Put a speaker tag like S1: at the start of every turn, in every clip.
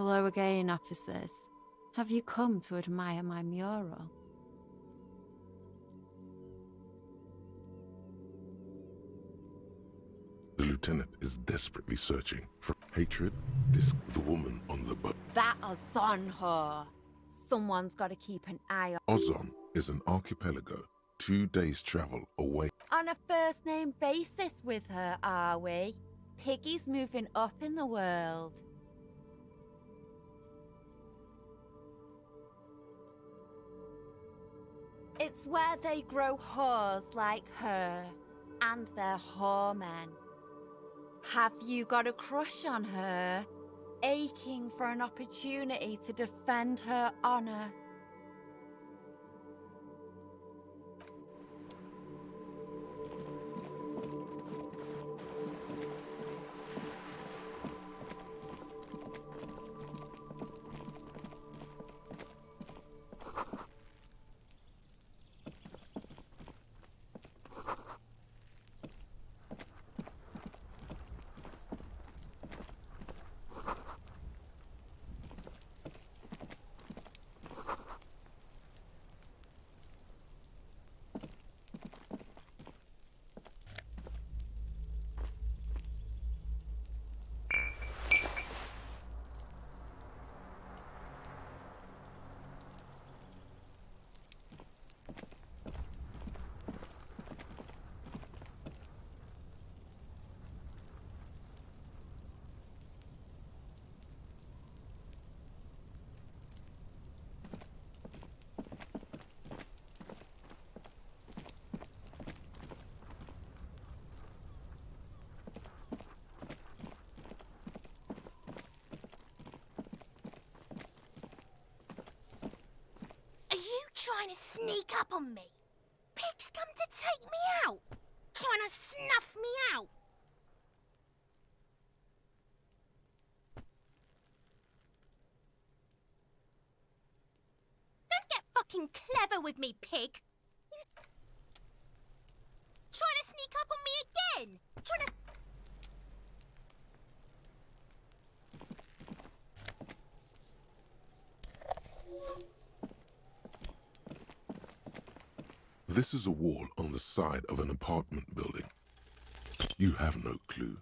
S1: Hello again, officers. Have you come to admire my mural?
S2: The lieutenant is desperately searching for hatred. The woman on the boat.
S1: That Ozon her. Someone's got to keep an eye on.
S2: Ozon is an archipelago 2 days travel away.
S1: On a first-name basis with her, are we? Piggy's moving up in the world. It's where they grow whores like her, and their whoremen. Have you got a crush on her? Aching for an opportunity to defend her honor?
S3: Trying to sneak up on me? Pig's come to take me out. Trying to snuff me out. Don't get fucking clever with me, Pig. Trying to sneak up on me again. Trying to...
S2: This is a wall on the side of an apartment building. You have no clue.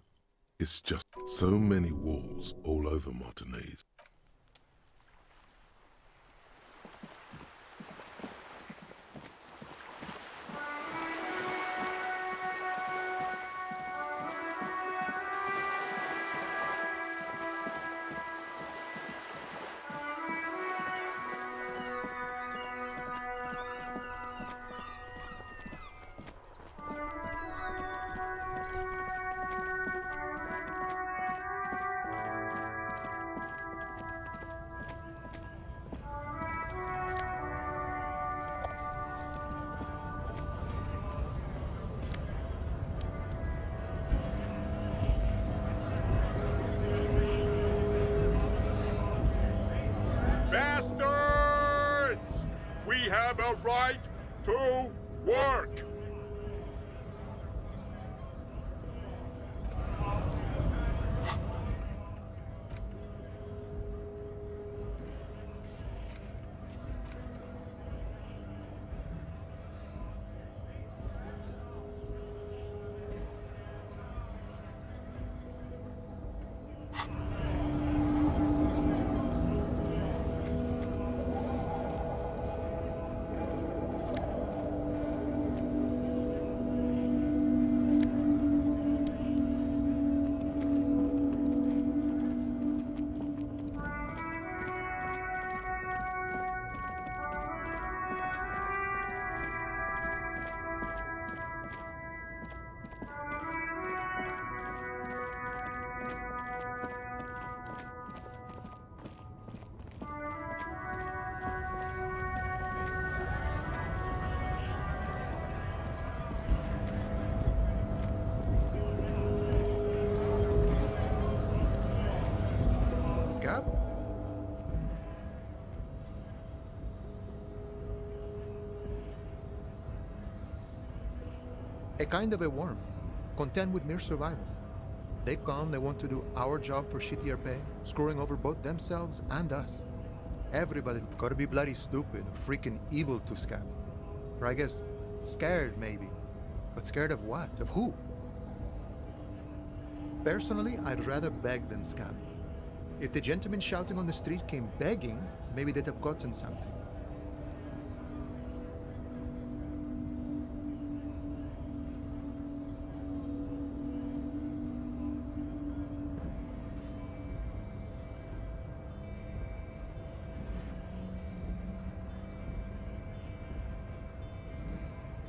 S2: It's just so many walls all over Martinez.
S4: Bastards! We have a right to work!
S5: Scab? A kind of a worm, content with mere survival. They come, they want to do our job for shittier pay, screwing over both themselves and us. Everybody gotta be bloody stupid or freaking evil to Scab. Or I guess, scared maybe. But scared of what? Of who? Personally, I'd rather beg than Scab. If the gentleman shouting on the street came begging, maybe they'd have gotten something.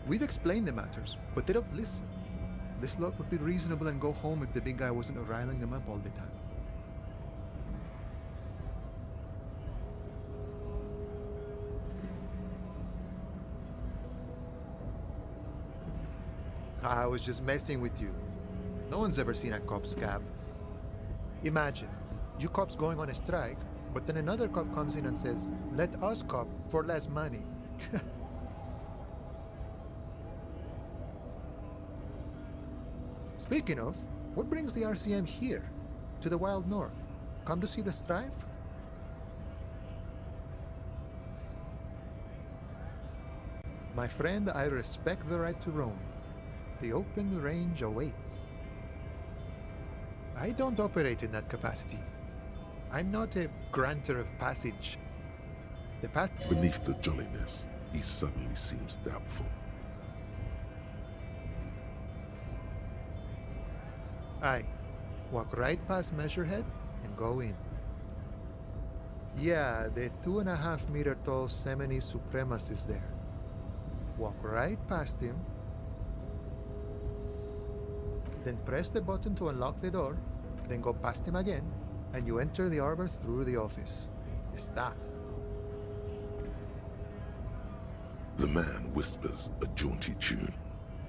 S5: We've explained the matters, but they don't listen. This lot would be reasonable and go home if the big guy wasn't riling them up all the time. I was just messing with you. No one's ever seen a cop Scab. Imagine, you cops going on a strike, but then another cop comes in and says, "Let us cop for less money." Speaking of, what brings the RCM here, to the Wild North? Come to see the strife? My friend, I respect the right to roam. The open range awaits. I don't operate in that capacity. I'm not a granter of passage.
S2: Beneath the jolliness, he suddenly seems doubtful.
S5: Aye. Walk right past Measurehead and go in. Yeah, the 2.5 meter tall Semini supremacist there. Walk right past him. Then press the button to unlock the door. Then go past him again, and you enter the arbor through the office. Está.
S2: The man whispers a jaunty tune.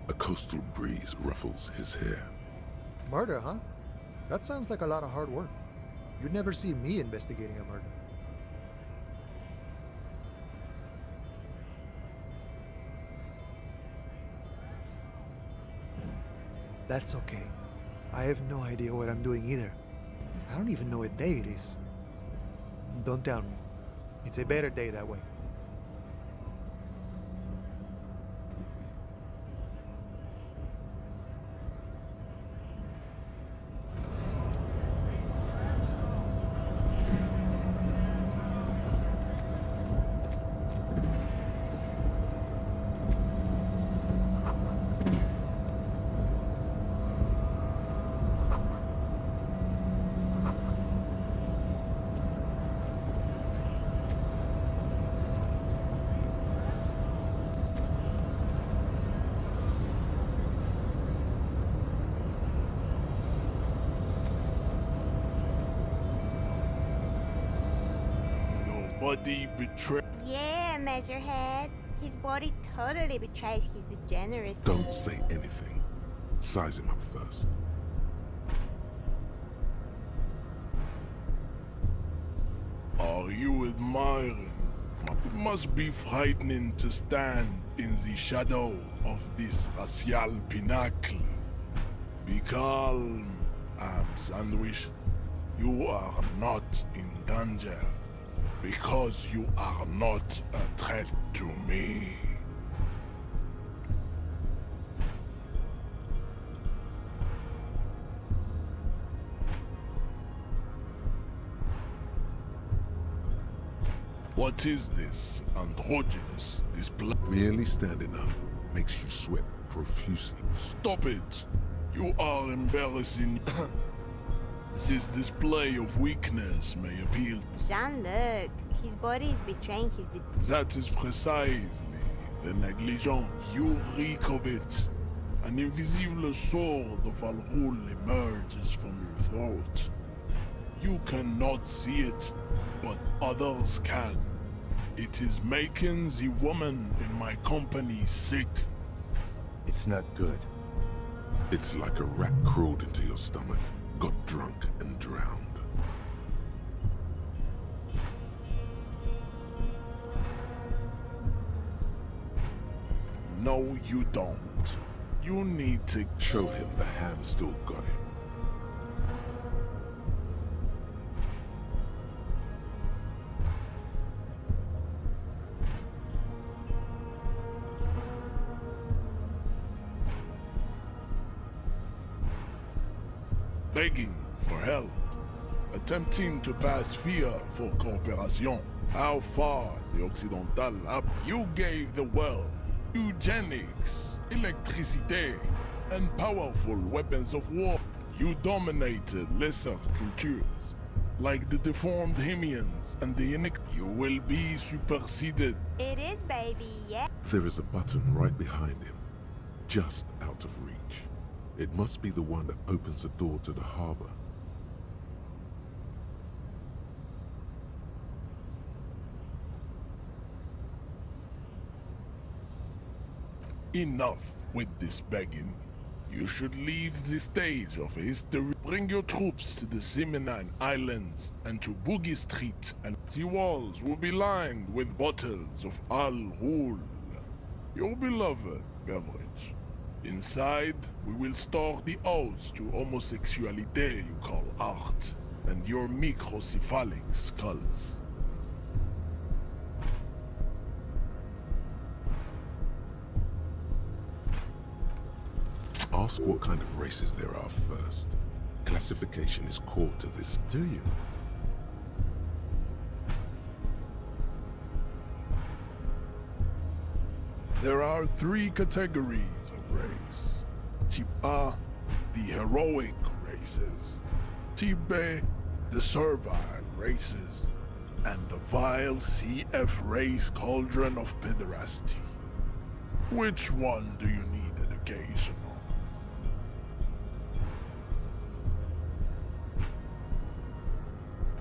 S2: A coastal breeze ruffles his hair.
S5: Murder, huh? That sounds like a lot of hard work. You'd never see me investigating a murder. That's okay. I have no idea what I'm doing either. I don't even know what day it is. Don't tell me. It's a better day that way.
S4: Nobody betrayed.
S3: Yeah, Measurehead. His body totally betrays his degenerate.
S2: Don't say anything. Size him up first.
S4: Are you admiring? It must be frightening to stand in the shadow of this racial pinnacle. Be calm, Am Sandwich. You are not in danger, because you are not a threat to me. What is this androgynous display?
S2: Merely standing up makes you sweat profusely.
S4: Stop it! You are embarrassing. This display of weakness may appeal.
S3: Jean-Luc, his body is betraying his
S4: That is precisely the negligence. You reek of it. An invisible sword of Al-Ghul emerges from your throat. You cannot see it, but others can. It is making the woman in my company sick.
S6: It's not good.
S2: It's like a rat crawled into your stomach, got drunk and drowned.
S4: No, you don't. You need to
S2: Show him the hand still got him.
S4: begging for help, attempting to pass fear for cooperation. How far the Occidental up? You gave the world eugenics, electricité, and powerful weapons of war. You dominated lesser cultures, like the deformed Hemians and the You will be superseded.
S1: It is, baby, yeah.
S2: There is a button right behind him, just out of reach. It must be the one that opens the door to the harbor.
S4: Enough with this begging. You should leave the stage of history. Bring your troops to the Simonine Islands and to Boogie Street, and the walls will be lined with bottles of Al Ghul, your beloved beverage. Inside, we will store the odes to homosexuality you call art, and your microcephalic skulls.
S2: Ask what kind of races there are first. Classification is core to this.
S6: Do you?
S4: There are 3 categories of race. Type A, the heroic races. Type B, the servile races. And the vile CF race cauldron of pederasty. Which one do you need education on?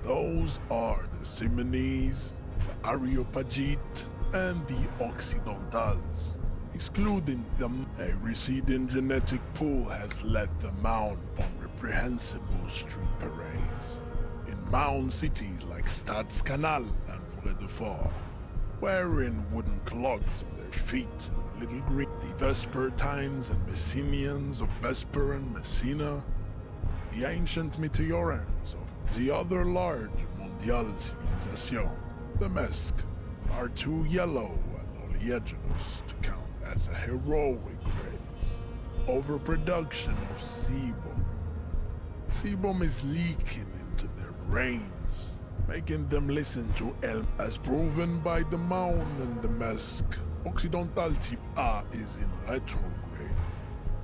S4: Those are the Simonese, the Areopagite, and the Occidentals. Excluding them, a receding genetic pool has led them out on reprehensible street parades. In mound cities like Stadskanal and Vredefort, wearing wooden clogs on their feet and little green. The Vespertines and Messenians of Vesper and Messina, the ancient Meteorans of the other large Mondial civilization, the Mesk, are too yellow and oleaginous to count as a heroic race. Overproduction of sebum. Sebum is leaking into their brains, making them listen to El, as proven by the Maun and the Mesk. Occidental type A is in retrograde.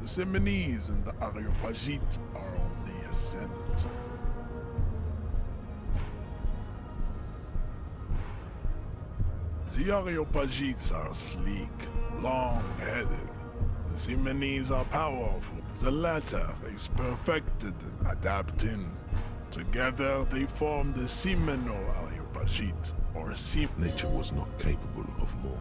S4: The Simonese and the Areopagite are on the ascent. The Areopagites are sleek, long-headed. The Simonese are powerful. The latter is perfected in adapting. Together they form the Simeno-Areopagite, or Sim.
S2: Nature was not capable of more.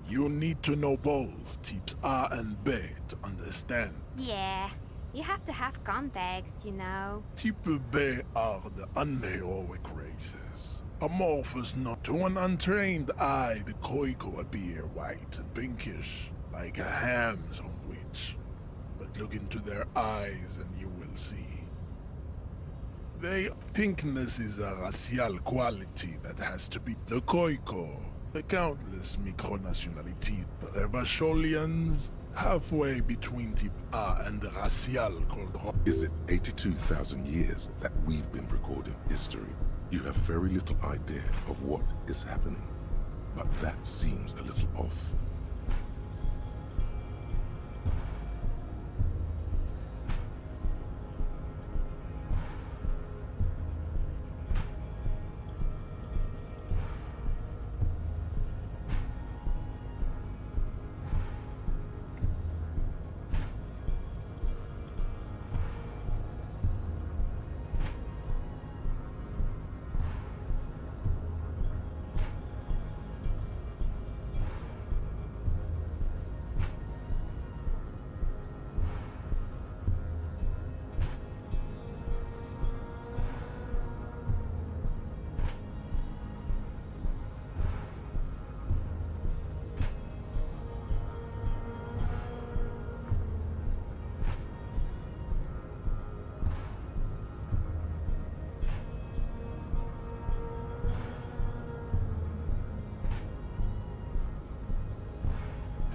S4: You need to know both types A and B to understand.
S7: Yeah, you have to have context, you know.
S4: Type B are the unheroic races. Amorphous not to an untrained eye, the Koiko appear white and pinkish, like a ham sandwich. But look into their eyes and you will see. Pinkness is a racial quality that has to be the Koiko. The countless micronationalities, the Revacholians, halfway between type A and the racial called.
S2: Is it 82,000 years that we've been recording history? You have very little idea of what is happening, but that seems a little off.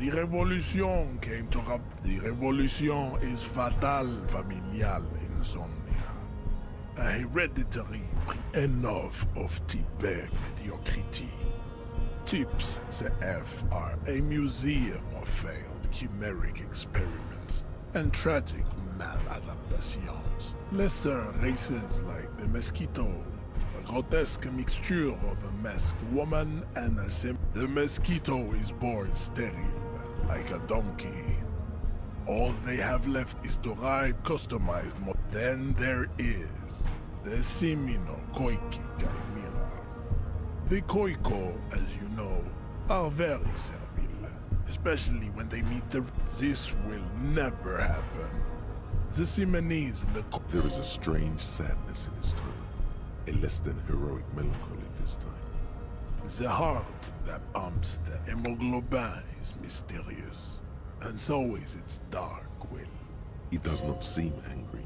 S4: The revolution came to The revolution is fatal familial insomnia. A hereditary enough of type mediocrity. Tips CF are a museum of failed chimeric experiments and tragic maladaptations. Lesser races like the mosquito, a grotesque mixture of a masked woman and a The mosquito is born sterile, like a donkey. All they have left is to ride customized Then there is the Simino Koiki Chimera. The Koiko, as you know, are very servile, especially when they meet the... This will never happen. The Simonese and the...
S2: There is a strange sadness in his tone, a less than heroic melancholy this time.
S4: The heart that pumps the hemoglobin is mysterious, and so is its dark will.
S2: He does not seem angry,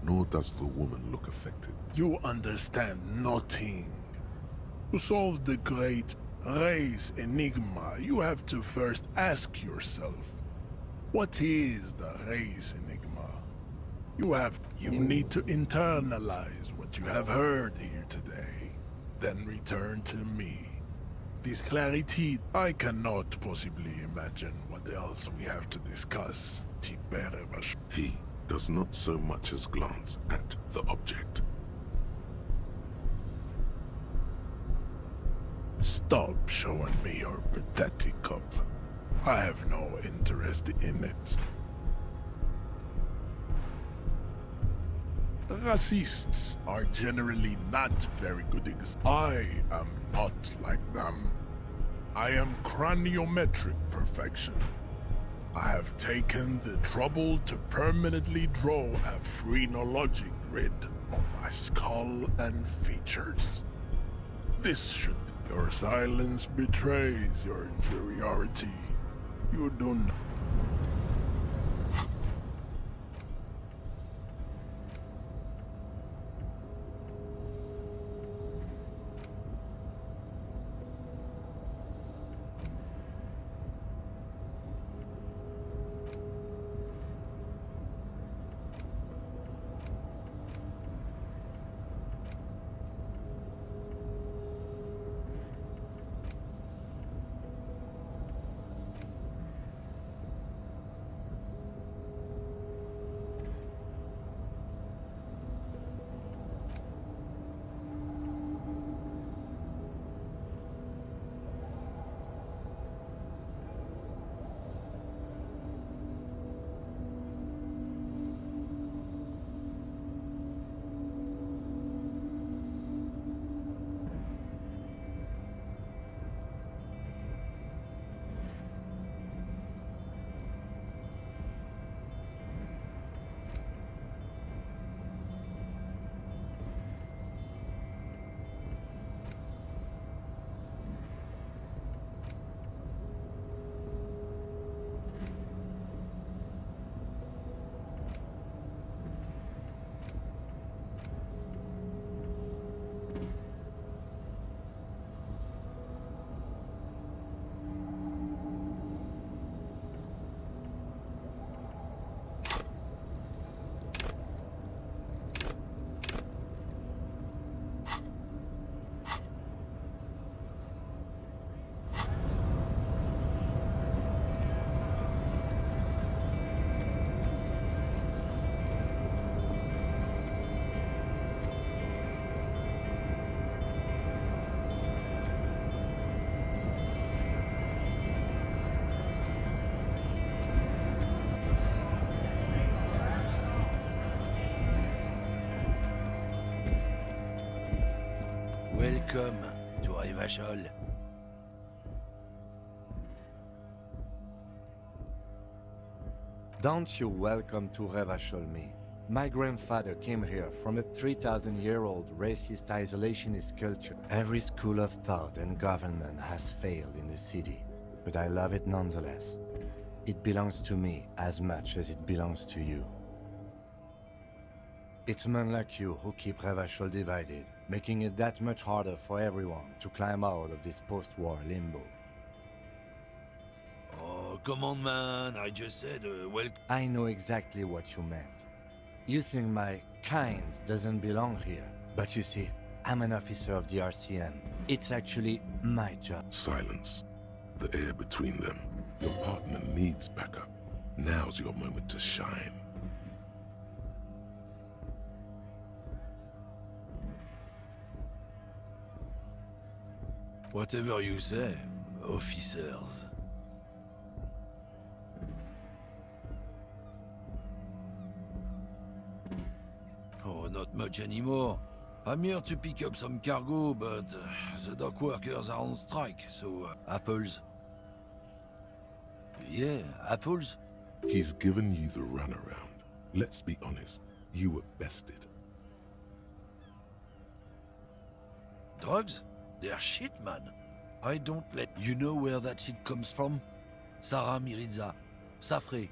S2: nor does the woman look affected.
S4: You understand nothing. To solve the great race enigma, you have to first ask yourself, what is the race enigma? You need to internalize what you have heard here today, then return to me. This clarity, I cannot possibly imagine what else we have to discuss.
S2: He does not so much as glance at the object.
S4: Stop showing me your pathetic cup. I have no interest in it. The racists are generally not very good I am not like them. I am craniometric perfection. I have taken the trouble to permanently draw a phrenologic grid on my skull and features. This should... Your silence betrays your inferiority. You do not...
S6: Welcome to Revachol. Don't you welcome to Revachol me. My grandfather came here from a 3,000-year-old racist isolationist culture. Every school of thought and government has failed in the city, but I love it nonetheless. It belongs to me as much as it belongs to you. It's men like you who keep Revachol divided, making it that much harder for everyone to climb out of this post-war limbo.
S8: Oh, come on, man. I just said, well...
S6: I know exactly what you meant. You think my kind doesn't belong here. But you see, I'm an officer of the RCM. It's actually my job.
S2: Silence. The air between them. Your partner needs backup. Now's your moment to shine.
S8: Whatever you say, officers. Oh, not much anymore. I'm here to pick up some cargo, but the dock workers are on strike, so apples. Yeah, apples.
S2: He's given you the runaround. Let's be honest, you were bested.
S8: Drugs? They're shit, man. I don't let... You know where that shit comes from? Sarah Mirizza, Safre.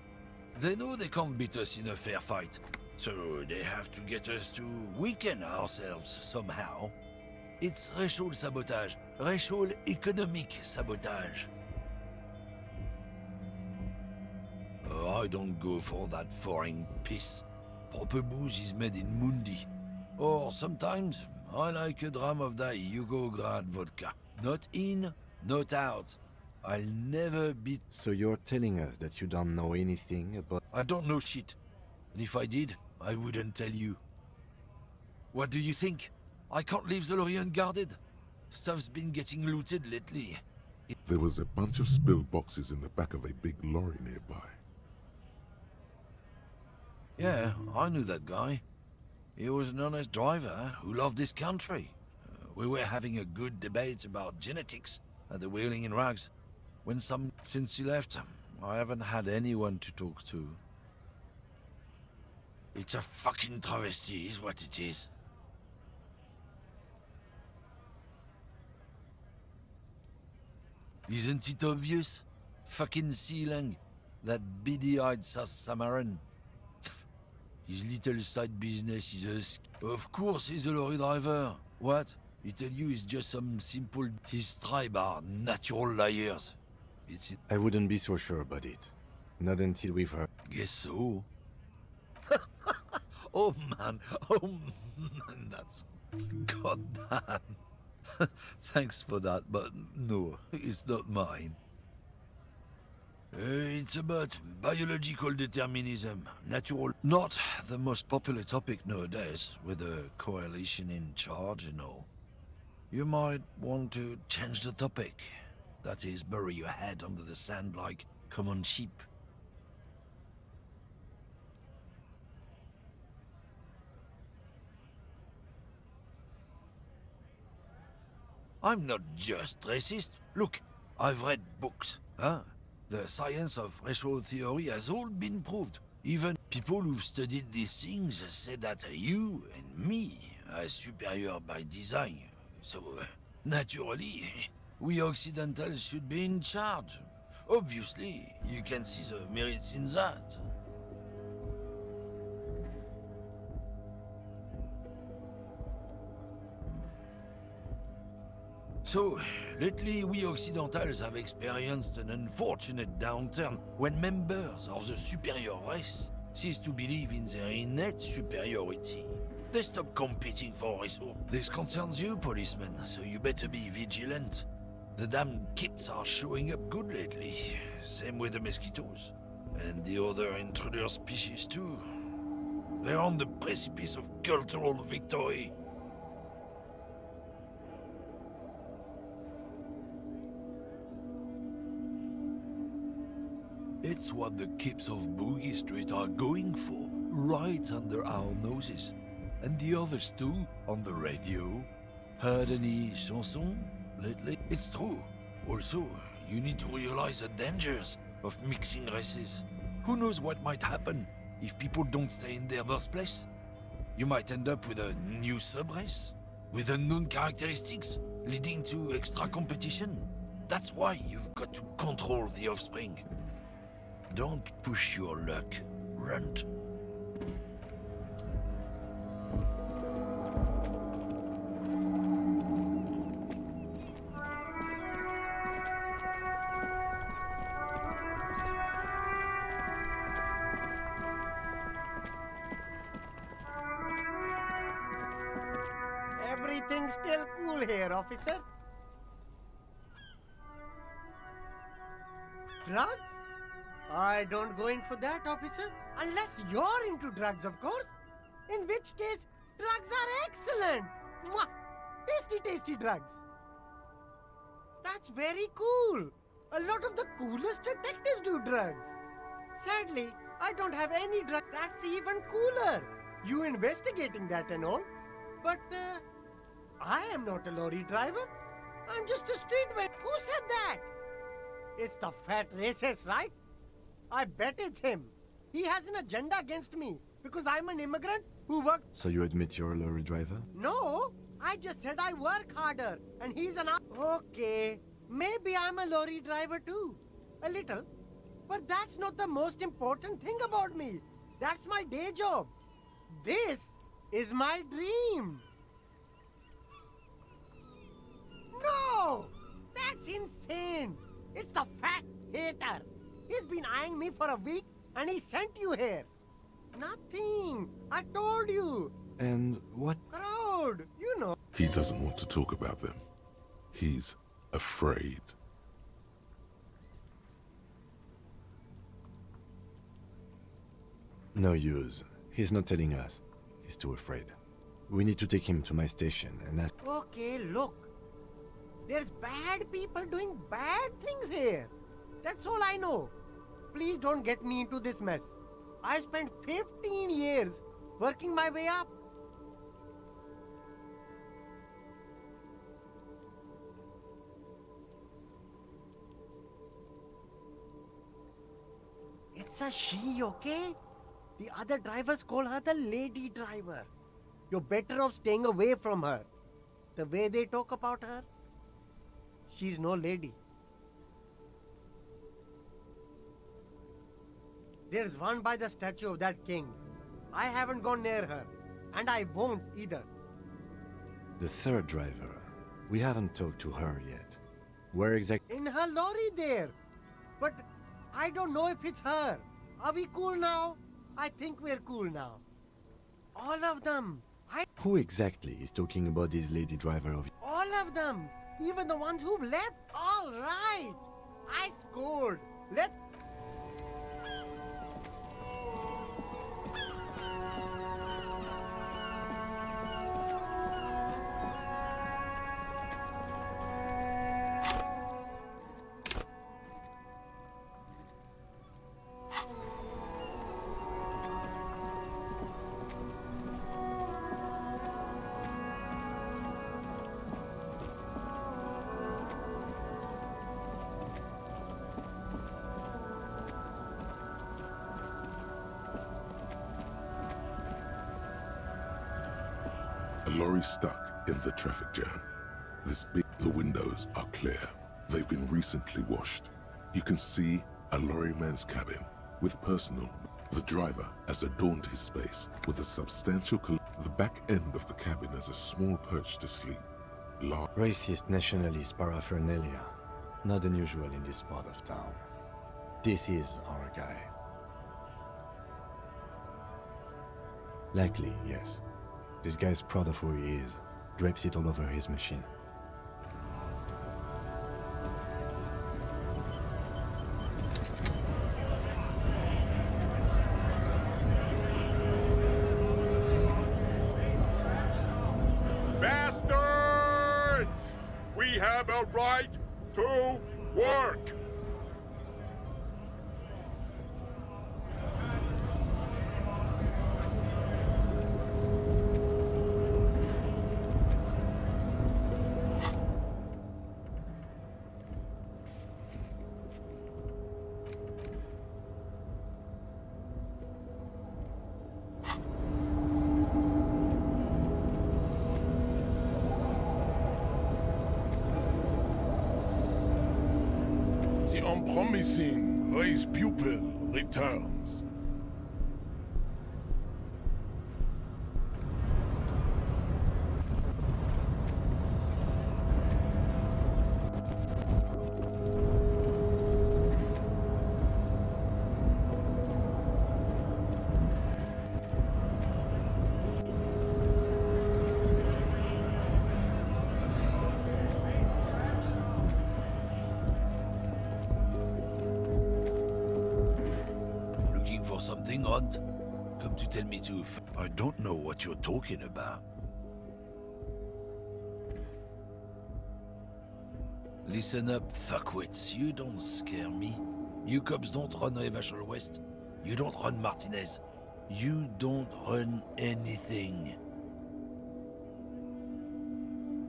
S8: They know they can't beat us in a fair fight, so they have to get us to weaken ourselves somehow. It's racial sabotage, racial economic sabotage. Oh, I don't go for that foreign piss. Proper booze is made in Mundi. Or sometimes, I like a dram of that Yugograd vodka. Not in, not out. I'll never beat...
S6: So you're telling us that you don't know anything about...
S8: I don't know shit. And if I did, I wouldn't tell you. What do you think? I can't leave the lorry unguarded. Stuff's been getting looted lately.
S2: There was a bunch of spilled boxes in the back of a big lorry nearby.
S8: Yeah, I knew that guy. He was an honest driver who loved this country. We were having a good debate about genetics at the Wheeling in Rags. Since he left, I haven't had anyone to talk to. It's a fucking travesty, is what it is. Isn't it obvious? Fucking Sealang, that beady-eyed South Samaran. His little side business is Of course he's a lorry driver. What? He tell you he's just some simple... His tribe are natural liars.
S6: I wouldn't be so sure about it. Not until we've heard.
S8: Guess so. Oh man, that's... God damn. Thanks for that, but no, it's not mine. It's about biological determinism, natural... Not the most popular topic nowadays, with the coalition in charge and all. You might want to change the topic. That is, bury your head under the sand like common sheep. I'm not just racist. Look, I've read books, huh? The science of racial theory has all been proved. Even people who've studied these things say that you and me are superior by design. So, naturally, we Occidentals should be in charge. Obviously, you can see the merits in that. So, lately we Occidentals have experienced an unfortunate downturn when members of the superior race cease to believe in their innate superiority. They stop competing for resources. This concerns you, policemen, so you better be vigilant. The damn kips are showing up good lately. Same with the mosquitoes. And the other intruder species too. They're on the precipice of cultural victory. It's what the kips of Boogie Street are going for, right under our noses. And the others too, on the radio. Heard any chansons lately? It's true. Also, you need to realize the dangers of mixing races. Who knows what might happen if people don't stay in their birthplace? You might end up with a new sub-race, with unknown characteristics, leading to extra competition. That's why you've got to control the offspring. Don't push your luck, Runt.
S9: Everything's still cool here, officer. Drugs? I don't go in for that, officer. Unless you're into drugs, of course. In which case, drugs are excellent. Mwah! Tasty, tasty drugs. That's very cool. A lot of the coolest detectives do drugs. Sadly, I don't have any drugs. That's even cooler. You investigating that and all. But, I am not a lorry driver. I'm just a street vendor. Who said that? It's the fat racist, right? I bet it's him. He has an agenda against me because I'm an immigrant who works.
S6: So you admit you're a lorry driver?
S9: No, I just said I work harder and he's an... Okay, maybe I'm a lorry driver too. A little. But that's not the most important thing about me. That's my day job. This is my dream. No! That's insane! It's the fat hater. He's been eyeing me for a week and he sent you here. Nothing. I told you.
S6: And what?
S9: Crowd, you know.
S2: He doesn't want to talk about them. He's afraid.
S6: No use. He's not telling us. He's too afraid. We need to take him to my station and ask...
S9: Okay, look. There's bad people doing bad things here. That's all I know. Please don't get me into this mess. I spent 15 years working my way up. It's a she, okay? The other drivers call her the lady driver. You're better off staying away from her. The way they talk about her, she's no lady. There's one by the statue of that king. I haven't gone near her, and I won't either.
S6: The third driver. We haven't talked to her yet. Where exactly?
S9: In her lorry there. But I don't know if it's her. Are we cool now? I think we're cool now. All of them.
S6: Who exactly is talking about this lady driver of...
S9: All of them. Even the ones who've left. All right. I scored. Let's...
S2: A lorry stuck in the traffic jam. The windows are clear. They've been recently washed. You can see a lorryman's cabin with personal. The driver has adorned his space with a substantial the back end of the cabin has a small perch to sleep.
S6: Racist nationalist paraphernalia. Not unusual in this part of town. This is our guy. Likely, yes. This guy's proud of who he is. Drapes it all over his machine.
S10: Bastards! We have a right to work!
S4: The unpromising race pupil returns.
S8: looking for something, Hunt? Come to tell me to I don't know what you're talking about. Listen up, fuckwits. You don't scare me. You cops don't run Evashal West. You don't run Martinez. You don't run anything.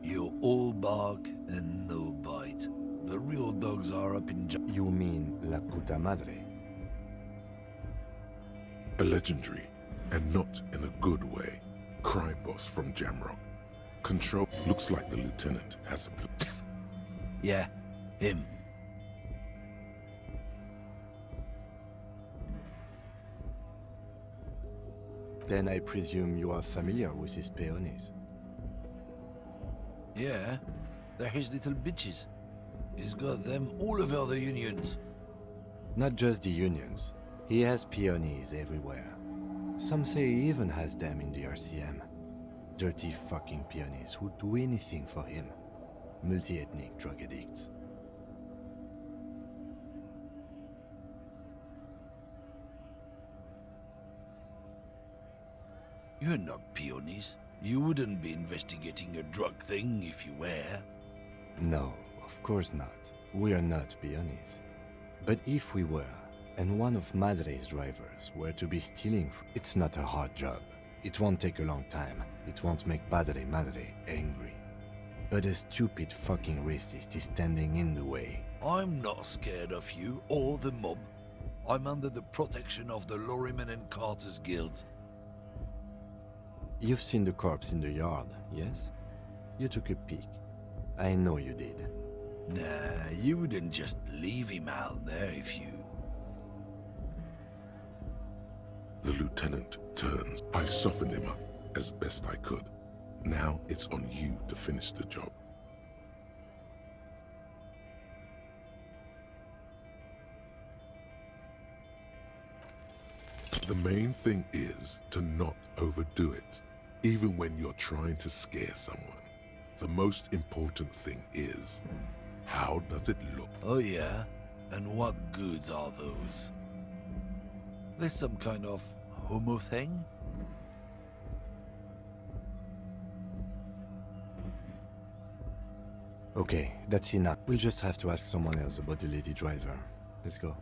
S8: You're all bark and no bite. The real dogs are up in
S6: You mean La Puta Madre?
S2: A legendary, and not in a good way, crime boss from Jamrock. Control looks like the lieutenant has a
S8: Yeah, him.
S6: Then I presume you are familiar with his peonies.
S8: Yeah, they're his little bitches. He's got them all over the unions.
S6: Not just the unions. He has peonies everywhere. Some say he even has them in the RCM. Dirty fucking peonies who'd do anything for him. Multi-ethnic drug addicts.
S8: You're not peonies. You wouldn't be investigating a drug thing if you were.
S6: No, of course not. We are not peonies. But if we were, and one of Madre's drivers were to be stealing, it's not a hard job. It won't take a long time. It won't make Padre Madre angry. But a stupid fucking racist is standing in the way.
S8: I'm not scared of you or the mob. I'm under the protection of the Lorrymen and Carters Guild.
S6: You've seen the corpse in the yard, yes? You took a peek. I know you did.
S8: Nah, you wouldn't just leave him out there if you...
S2: The lieutenant turns. I softened him up as best I could. Now it's on you to finish the job. The main thing is to not overdo it, even when you're trying to scare someone. The most important thing is, how does it look?
S8: Oh yeah? And what goods are those? There's some kind of homo thing?
S6: Okay, that's enough. We'll just have to ask someone else about the lady driver. Let's go.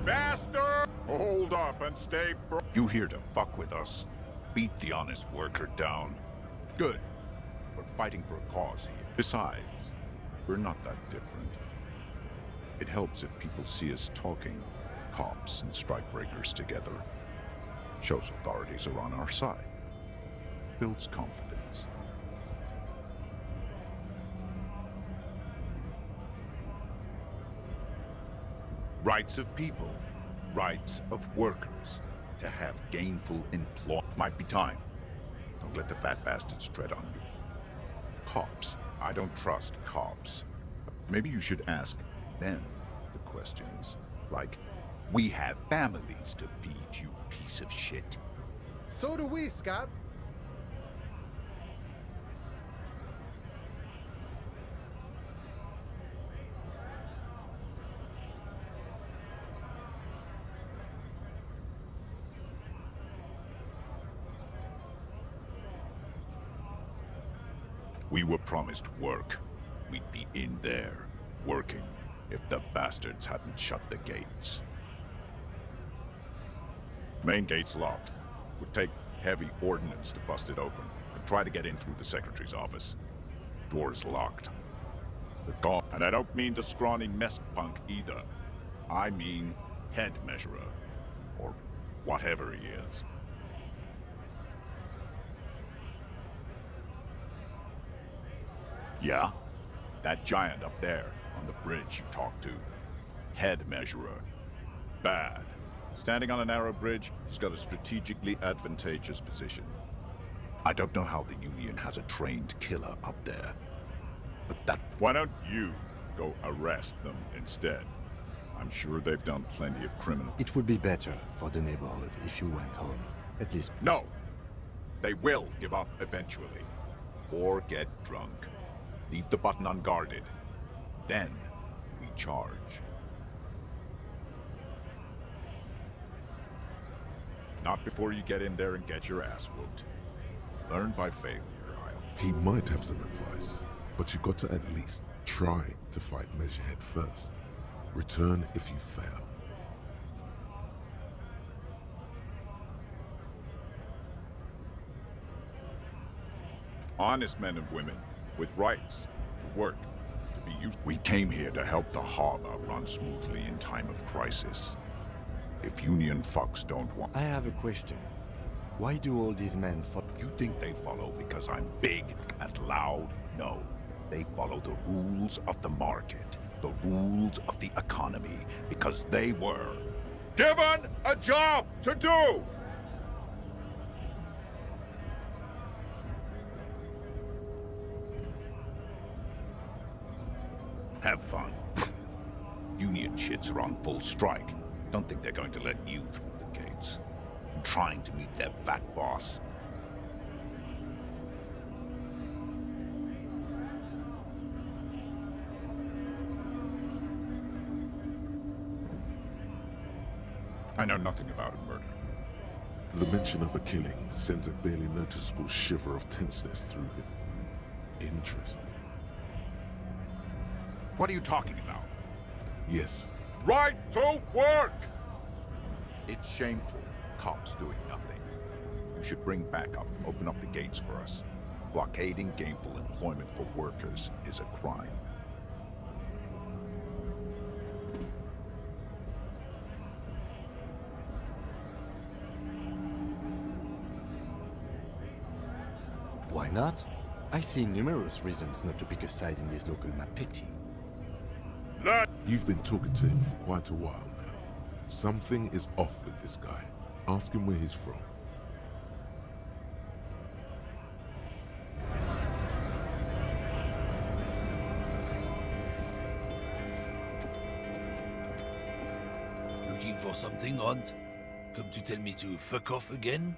S10: Bastard! Hold up and stay fr—
S11: You here to fuck with us? Beat the honest worker down. Good. We're fighting for a cause here. Besides, we're not that different. It helps if people see us talking, cops and strikebreakers together. Shows authorities are on our side. Builds confidence. Rights of people, rights of workers, to have gainful employment. Might be time. Don't let the fat bastards tread on you. Cops. I don't trust cops. Maybe you should ask them the questions. Like, we have families to feed, you piece of shit.
S5: So do we, Scab.
S11: We were promised work. We'd be in there, working, if the bastards hadn't shut the gates. Main gate's locked. Would take heavy ordnance to bust it open, and try to get in through the secretary's office. Door's locked. The guard, and I don't mean the scrawny mess punk either. I mean head measurer, or whatever he is. Yeah? That giant up there, on the bridge you talked to. Head measurer. Bad. Standing on a narrow bridge, he's got a strategically advantageous position. I don't know how the Union has a trained killer up there, but that...
S10: Why don't you go arrest them instead? I'm sure they've done plenty of criminal...
S6: It would be better for the neighborhood if you went home. At least...
S11: No! They will give up eventually. Or get drunk. Leave the button unguarded. Then, we charge. Not before you get in there and get your ass whooped. Learn by failure,
S2: He might have some advice, but you got to at least try to fight Measurehead first. Return if you fail.
S10: Honest men and women, with rights, to work, to be used...
S11: We came here to help the harbor run smoothly in time of crisis. If Union fucks don't want...
S6: I have a question. Why do all these men follow?
S11: You think they follow because I'm big and loud? No. They follow the rules of the market, the rules of the economy, because they were
S10: given a job to do!
S11: Have fun. Union shits are on full strike. Don't think they're going to let you through the gates. I'm trying to meet their fat boss. I know nothing about a murder.
S2: The mention of a killing sends a barely noticeable shiver of tenseness through him. Interesting.
S11: What are you talking about?
S2: Yes.
S10: Right to work!
S11: It's shameful. Cops doing nothing. You should bring backup. Open up the gates for us. Blockading gainful employment for workers is a crime.
S6: Why not? I see numerous reasons not to pick a side in this local map.
S11: Pity.
S2: You've been talking to him for quite a while now. Something is off with this guy. Ask him where he's from.
S8: Looking for something, Hunt? Come to tell me to fuck off again?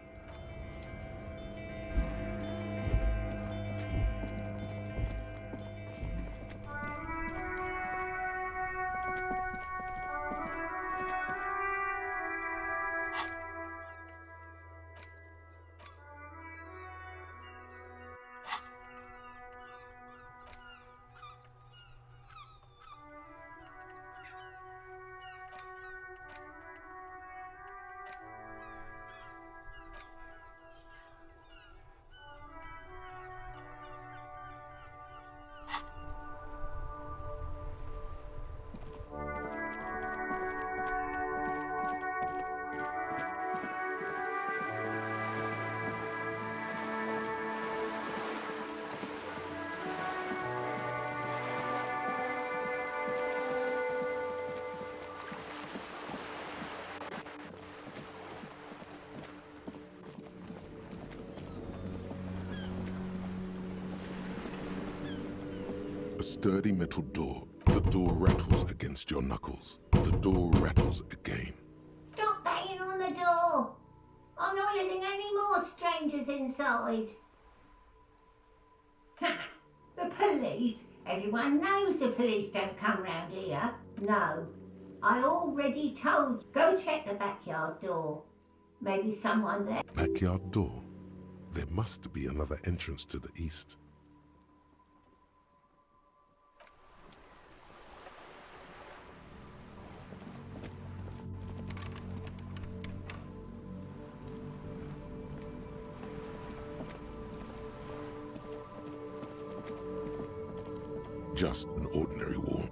S2: A sturdy metal door. The door rattles against your knuckles. The door rattles again.
S3: Stop banging on the door! I'm not letting any more strangers inside. Ha! The police? Everyone knows the police don't come round here. No. I already told you. Go check the backyard door. Maybe someone there.
S2: Backyard door. There must be another entrance to the east. Just an ordinary wall.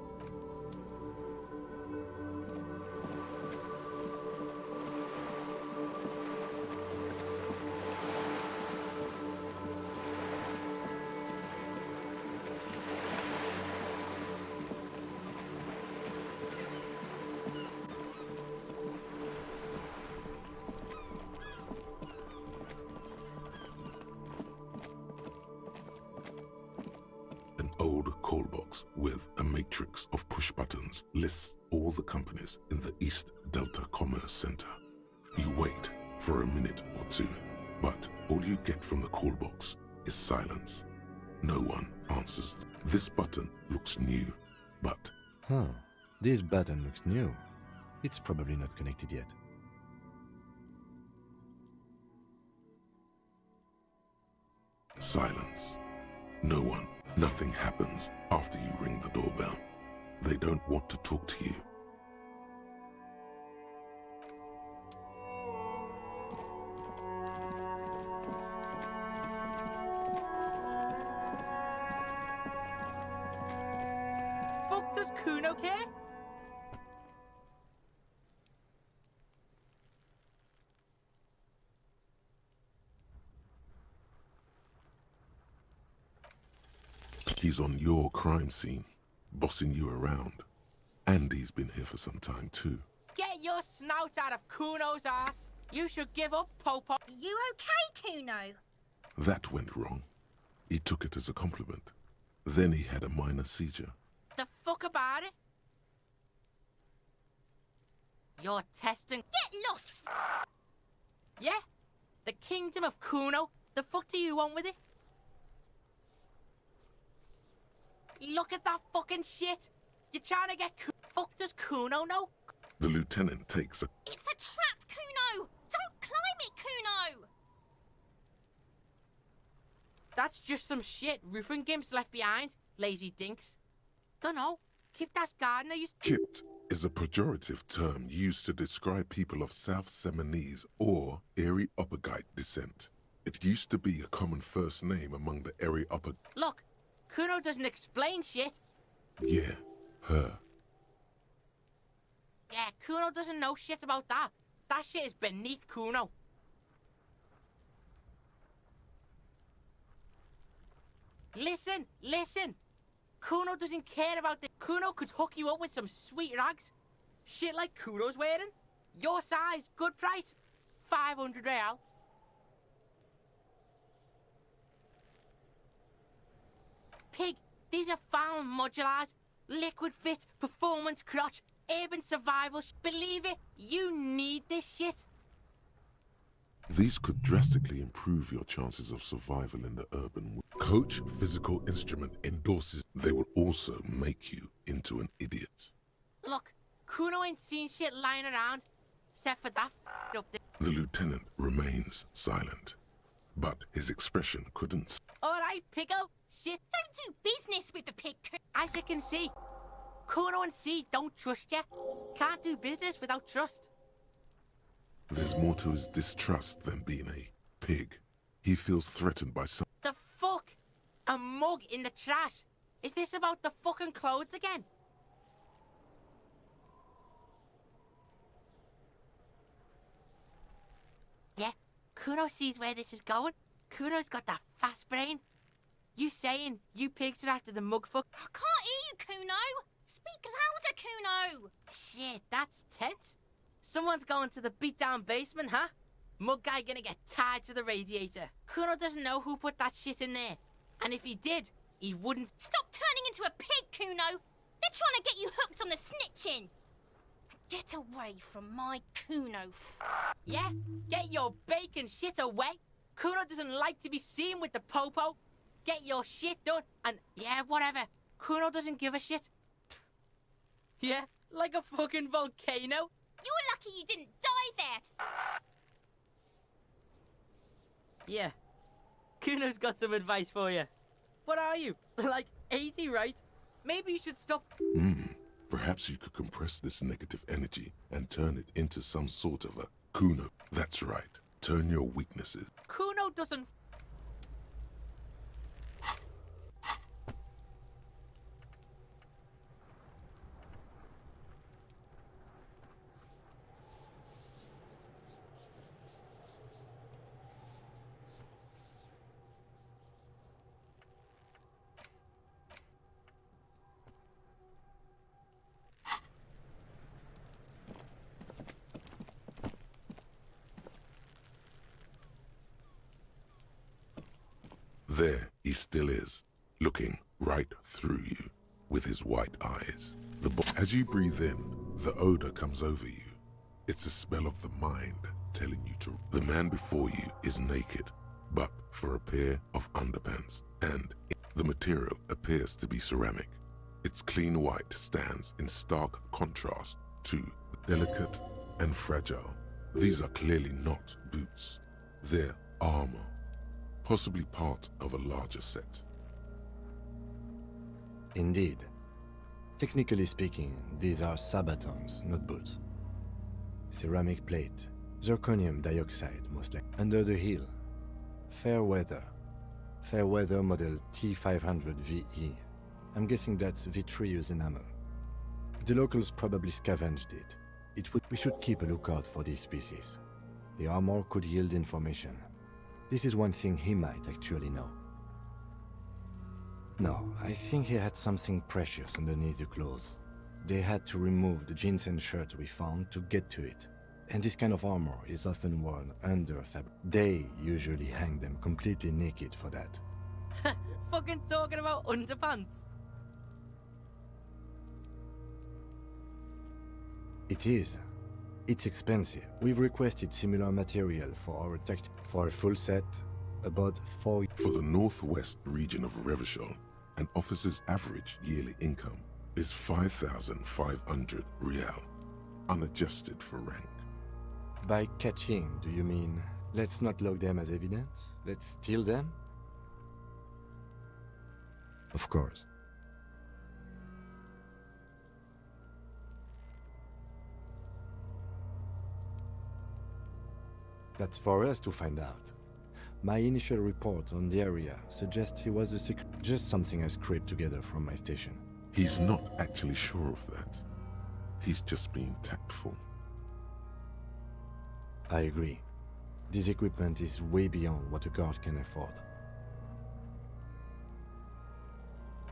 S2: call box with a matrix of push buttons lists all the companies in the East Delta Commerce Center. You wait for a minute or two, but all you get from the call box is silence. No one answers. This button looks new, but...
S6: Huh. This button looks new. It's probably not connected yet.
S2: Silence. No one. Nothing happens after you ring the doorbell. They don't want to talk to you.
S12: Fuck does Kuno care?
S2: He's on your crime scene, bossing you around. And he's been here for some time too.
S12: Get your snout out of Kuno's ass. You should give up, Popo.
S7: You okay, Kuno?
S2: That went wrong. He took it as a compliment. Then he had a minor seizure.
S12: The fuck about it? You're testing.
S7: Get lost,
S12: Yeah? The kingdom of Kuno? The fuck do you want with it? Look at that fucking shit! You're trying to get fuck does Kuno know?
S2: The lieutenant takes a...
S7: It's a trap, Kuno! Don't climb it, Kuno!
S12: That's just some shit roofing gimps left behind, lazy dinks. Dunno, Kiptas gardener used...
S2: Kipt is a pejorative term used to describe people of South Seminese or Areopagite descent. It used to be a common first name among the Areopag...
S12: Look, Kuno doesn't explain shit.
S2: Yeah, her.
S12: Yeah, Kuno doesn't know shit about that. That shit is beneath Kuno. Listen, listen. Kuno doesn't care about this. Kuno could hook you up with some sweet rags. Shit like Kuno's wearing. Your size, good price. 500 real. Pig, these are found modulars. Liquid fit, performance crotch, urban survival. Believe it, you need this shit.
S2: These could drastically improve your chances of survival in the urban. Coach Physical Instrument endorses they will also make you into an idiot.
S12: Look, Kuno ain't seen shit lying around, except for that up there.
S2: The lieutenant remains silent, but his expression couldn't...
S12: Alright, Pico, shit.
S7: Don't do business with the pig.
S12: As you can see, Kuno and C don't trust you. Can't do business without trust.
S2: There's more to his distrust than being a pig. He feels threatened by some...
S12: The fuck? A mug in the trash? Is this about the fucking clothes again? Yeah, Kuno sees where this is going. Kuno's got that fast brain. You saying you pigs are after the mug fuck?
S7: I can't hear you, Kuno. Speak louder, Kuno.
S12: Shit, that's tense. Someone's going to the beat-down basement, huh? Mug guy gonna get tied to the radiator. Kuno doesn't know who put that shit in there. And if he did, he wouldn't...
S7: Stop turning into a pig, Kuno. They're trying to get you hooked on the snitching. Get away from my Kuno.
S12: Yeah? Get your bacon shit away. Kuno doesn't like to be seen with the popo. Get your shit done. And yeah, whatever. Kuno doesn't give a shit. Yeah, like a fucking volcano.
S7: You're lucky you didn't die there.
S12: Yeah. Kuno's got some advice for you. What are you? Like 80, right? Maybe you should stop...
S2: Perhaps you could compress this negative energy and turn it into some sort of a Kuno. That's right. Turn your weaknesses.
S12: Kuno doesn't...
S2: There he still is, looking right through you with his white eyes. As you breathe in, the odor comes over you. It's a spell of the mind telling you to. The man before you is naked, but for a pair of underpants, and the material appears to be ceramic. Its clean white stands in stark contrast to delicate and fragile. These are clearly not boots. They're armor, possibly part of a larger set.
S6: Indeed. Technically speaking, these are sabatons, not boots. Ceramic plate, zirconium dioxide, most likely. Under the heel, fair weather. Fair weather model T500 VE. I'm guessing that's vitreous enamel. The locals probably scavenged it. We should keep a lookout for these species. The armor could yield information. This is one thing he might actually know. No, I think he had something precious underneath the clothes. They had to remove the jeans and shirts we found to get to it. And this kind of armor is often worn under a fabric. They usually hang them completely naked for that.
S12: Fucking talking about underpants.
S6: It is. It's expensive. We've requested similar material for our for a full set, about 4...
S2: For the northwest region of Revachol, an officer's average yearly income is 5,500 rial, unadjusted for rank.
S6: By catching, do you mean let's not log them as evidence? Let's steal them? Of course. That's for us to find out. My initial report on the area suggests he was just something I scraped together from my station.
S2: He's not actually sure of that. He's just being tactful.
S6: I agree. This equipment is way beyond what a guard can afford.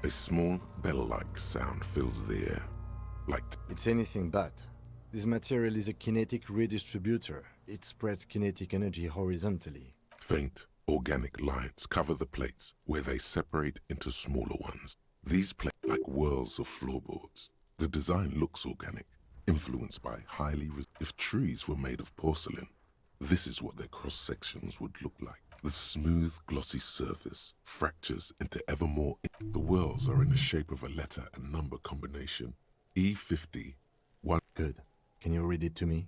S2: A small bell-like sound fills the air, like...
S6: It's anything but. This material is a kinetic redistributor. It spreads kinetic energy horizontally.
S2: Faint, organic lines cover the plates where they separate into smaller ones. These plates like whirls of floorboards. The design looks organic, influenced by If trees were made of porcelain, this is what their cross-sections would look like. The smooth, glossy surface fractures into ever more... The whirls are in the shape of a letter and number combination. E50.
S6: Good. Can you read it to me?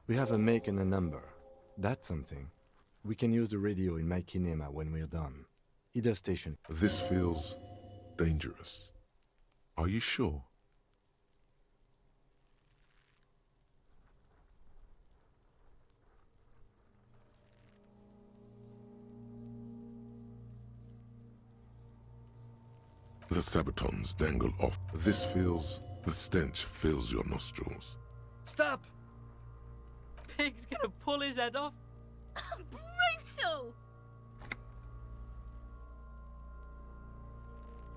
S6: We have a make and a number. That's something. We can use the radio in my kinema when we're done. Either station.
S2: This feels dangerous. Are you sure? The sabatons dangle off. This feels... The stench fills your nostrils.
S12: Stop! Pig's gonna pull his head off.
S7: Brutal!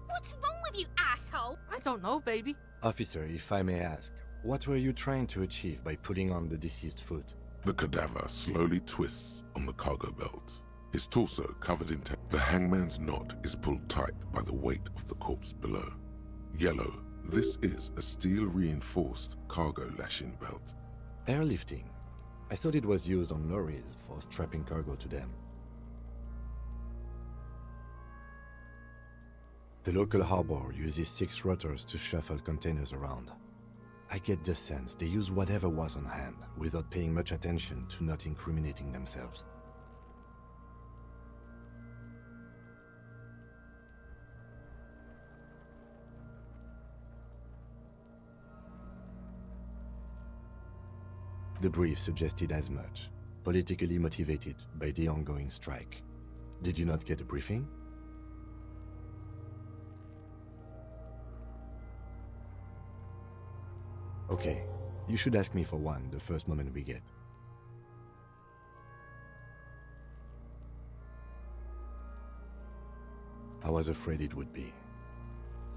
S7: What's wrong with you, asshole?
S12: I don't know, baby.
S6: Officer, if I may ask, what were you trying to achieve by pulling on the deceased foot?
S2: The cadaver slowly twists on the cargo belt. His torso covered in The hangman's knot is pulled tight by the weight of the corpse below. Yellow. This is a steel-reinforced cargo lashing belt.
S6: Airlifting. I thought it was used on lorries for strapping cargo to them. The local harbor uses 6 rotors to shuffle containers around. I get the sense they use whatever was on hand, without paying much attention to not incriminating themselves. The brief suggested as much, politically motivated by the ongoing strike. Did you not get a briefing? Okay, you should ask me for one the first moment we get. I was afraid it would be.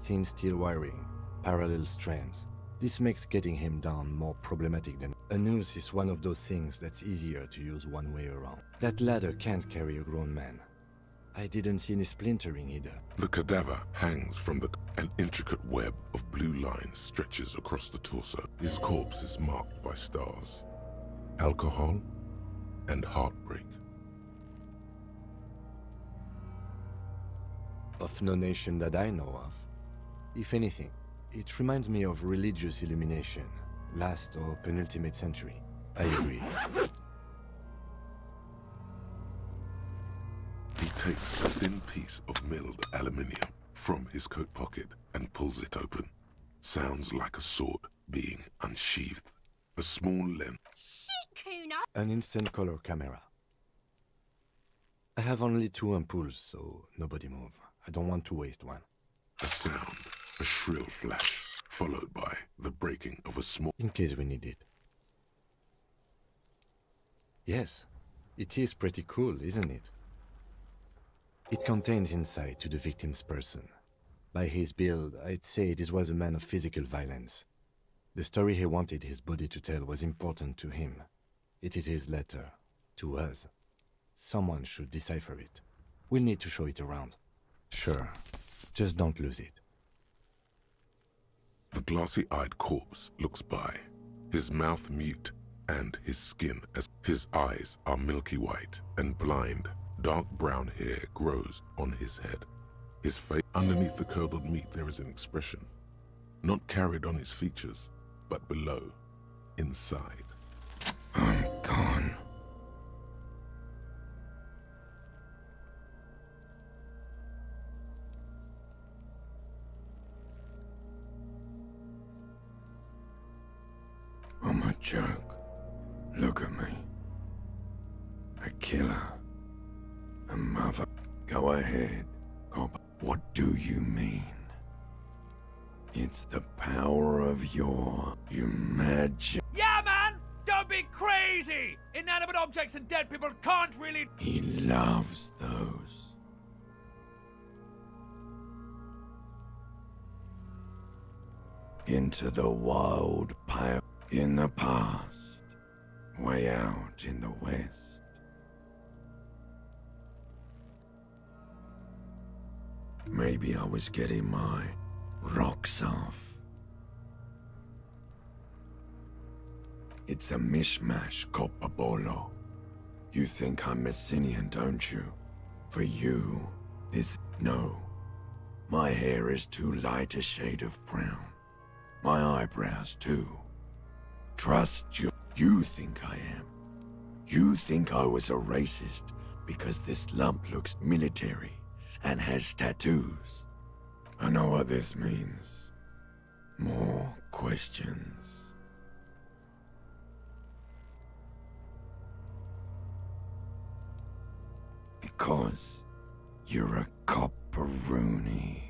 S6: Thin steel wiring, parallel strands. This makes getting him down more problematic than... A noose is one of those things that's easier to use one way around. That ladder can't carry a grown man. I didn't see any splintering either.
S2: The cadaver hangs from an intricate web of blue lines stretches across the torso. His corpse is marked by stars, alcohol, and heartbreak.
S6: Of no nation that I know of. If anything, it reminds me of religious illumination, last or penultimate century. I agree.
S2: He takes a thin piece of milled aluminium from his coat pocket and pulls it open. Sounds like a sword being unsheathed. A small lens.
S7: Shit, Kuno!
S6: An instant color camera. I have only 2 ampoules, so nobody move. I don't want to waste one.
S2: A sound, a shrill flash, followed by the breaking of a small...
S6: In case we need it. Yes, it is pretty cool, isn't it? It contains insight to the victim's person. By his build, I'd say this was a man of physical violence. The story he wanted his body to tell was important to him. It is his letter, to us. Someone should decipher it. We'll need to show it around. Sure, just don't lose it.
S2: The glassy-eyed corpse looks by, his mouth mute and his skin as his eyes are milky white and blind. Dark brown hair grows on his head. His face, underneath the curdled meat there is an expression, not carried on his features, but below, inside.
S13: I'm gone. I'm a joke. Look at me. A killer. A mother. Go ahead, cop. What do you mean? It's the power of your magic.
S14: Yeah, man! Don't be crazy! Inanimate objects and dead people can't really...
S13: He loves those. Into the wild pile in the past, way out in the west. Maybe I was getting my rocks off. It's a mishmash, Copabolo. You think I'm Messinian, don't you? For you, this... No. My hair is too light a shade of brown. My eyebrows, too. Trust you. You think I am. You think I was a racist because this lump looks military and has tattoos. I know what this means. More questions. Because you're a copperoony.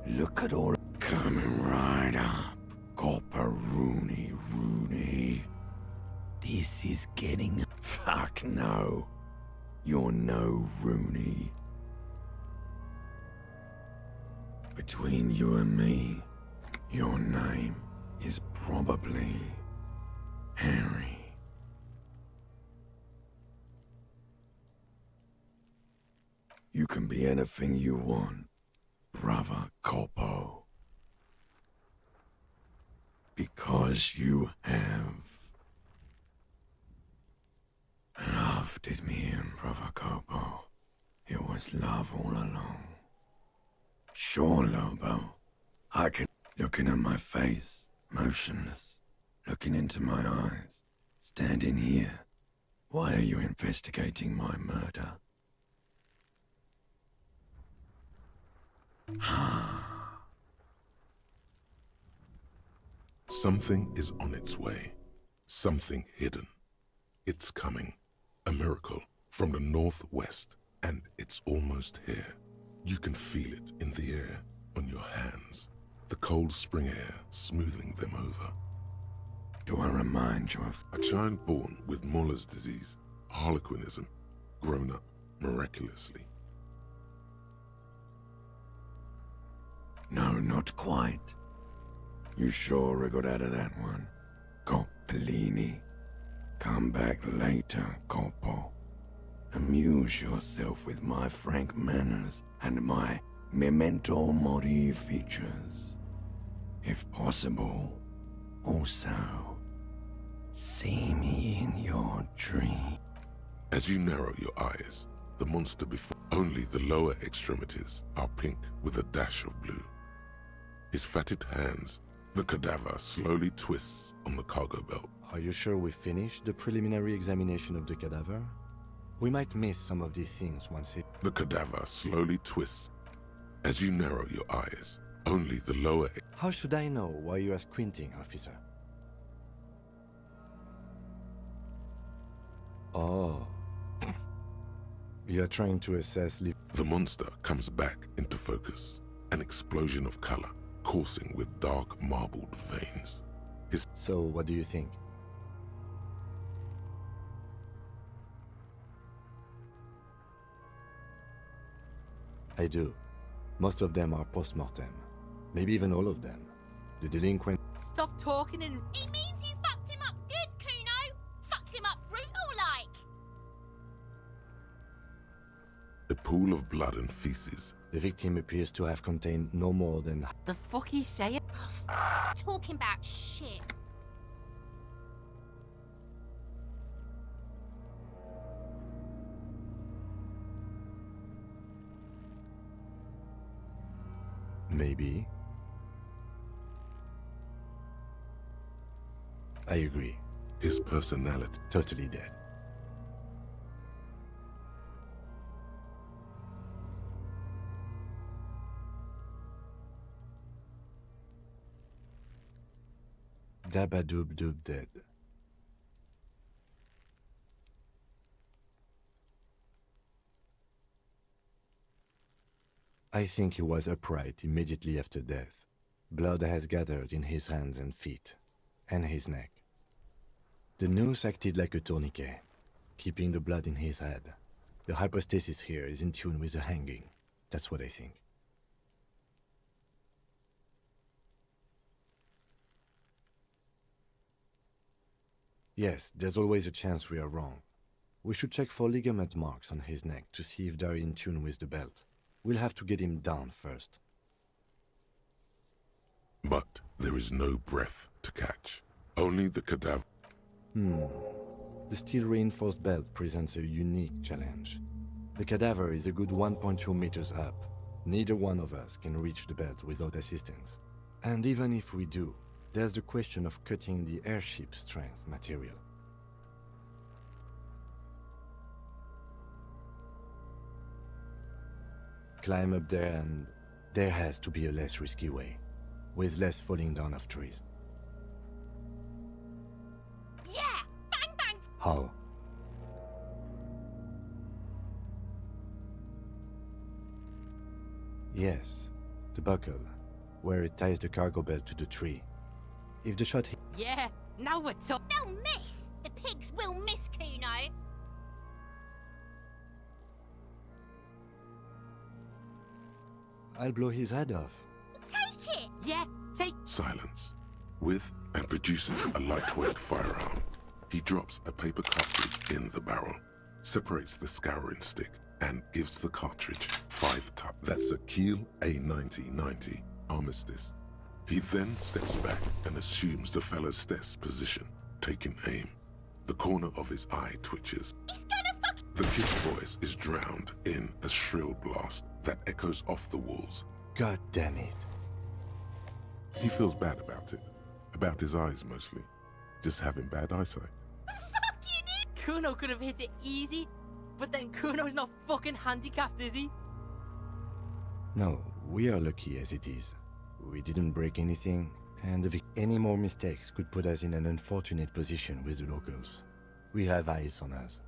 S13: Look at all coming right up. Copperoony, Rooney. This is getting... Fuck no. You're no Rooney. Between you and me, your name is probably Harry. You can be anything you want, brother Corpo. Because you have. Love did me in, brother Corpo. It was love all along. Sure, Lobo. I can... Looking at my face, motionless, looking into my eyes, standing here. Why are you investigating my murder?
S2: Something is on its way. Something hidden. It's coming. A miracle from the northwest, and it's almost here. You can feel it in the air, on your hands. The cold spring air smoothing them over.
S13: Do I remind you of...
S2: A child born with Muller's disease, harlequinism, grown up miraculously.
S13: No, not quite. You sure got out of that one, Coppellini. Come back later, Corpo. Amuse yourself with my frank manners and my memento mori features. If possible, also, see me in your dream.
S2: As you narrow your eyes, the monster before only the lower extremities are pink with a dash of blue. His fatted hands, the cadaver slowly twists on the cargo belt.
S6: Are you sure we finished the preliminary examination of the cadaver? We might miss some of these things once it...
S2: The cadaver slowly twists. As you narrow your eyes, only the lower...
S6: How should I know why you are squinting, officer? Oh. You are trying to assess...
S2: The monster comes back into focus, an explosion of color, coursing with dark marbled veins.
S6: So, what do you think? I do. Most of them are post-mortem. Maybe even all of them. The delinquent...
S12: Stop talking and...
S7: It means you fucked him up good, Kuno! Fucked him up brutal-like!
S2: A pool of blood and feces.
S6: The victim appears to have contained no more than...
S12: The fuck he saying?
S7: Talking about shit.
S6: Maybe. I agree.
S2: His personality.
S6: Totally dead. Dabadoob-doob dead. I think he was upright immediately after death. Blood has gathered in his hands and feet, and his neck. The noose acted like a tourniquet, keeping the blood in his head. The hypostasis here is in tune with the hanging. That's what I think. Yes, there's always a chance we are wrong. We should check for ligament marks on his neck to see if they're in tune with the belt. We'll have to get him down first.
S2: But there is no breath to catch. Only the cadaver.
S6: The steel-reinforced belt presents a unique challenge. The cadaver is a good 1.2 meters up. Neither one of us can reach the belt without assistance. And even if we do, there's the question of cutting the airship strength material. Climb up there, and there has to be a less risky way, with less falling down of trees.
S7: Yeah! Bang bang!
S6: How? Yes, the buckle, where it ties the cargo belt to the tree. If the shot hit...
S12: Yeah, now we're talking.
S7: They'll miss! The pigs will miss, Kuno!
S6: I'll blow his head off.
S7: Take it!
S12: Yeah, take...
S2: Silence. With and produces a lightweight firearm. He drops a paper cartridge in the barrel, separates the scouring stick, and gives the cartridge 5 taps. That's a Kiel A9090 armistice. He then steps back and assumes the fellow's desk position, taking aim. The corner of his eye twitches.
S7: He's gonna fuck...
S2: The kid's voice is drowned in a shrill blast that echoes off the walls.
S6: God damn it.
S2: He feels bad about it. About his eyes, mostly. Just having bad eyesight.
S7: Fucking it!
S12: Kuno could have hit it easy, but then Kuno's not fucking handicapped, is he?
S6: No, we are lucky as it is. We didn't break anything, and if any more mistakes could put us in an unfortunate position with the locals. We have eyes on us.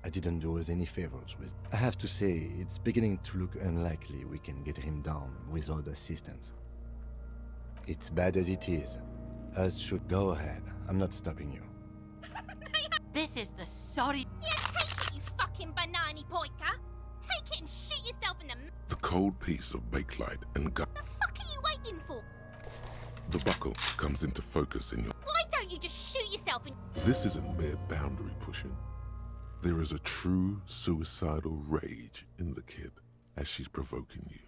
S6: I didn't do us any favors with... I have to say, it's beginning to look unlikely we can get him down without assistance. It's bad as it is. Us should... Go ahead. I'm not stopping you.
S12: This is the sorry...
S7: Yeah, take it, you fucking banana poika! Take it and shoot yourself in the...
S2: The cold piece of bakelite and gun.
S7: The fuck are you waiting for?
S2: The buckle comes into focus in your...
S7: Why don't you just shoot yourself in...
S2: This isn't mere boundary pushing. There is a true suicidal rage in the kid as she's provoking you.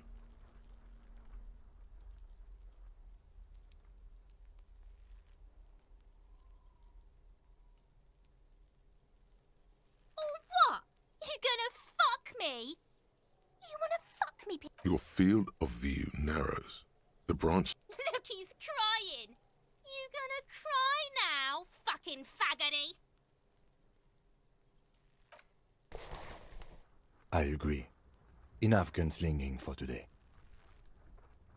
S7: Or what? You gonna fuck me? You wanna fuck me,
S2: Your field of view narrows. The branch...
S7: Look, he's crying. You gonna cry now, fucking faggoty?
S6: I agree. Enough gunslinging for today.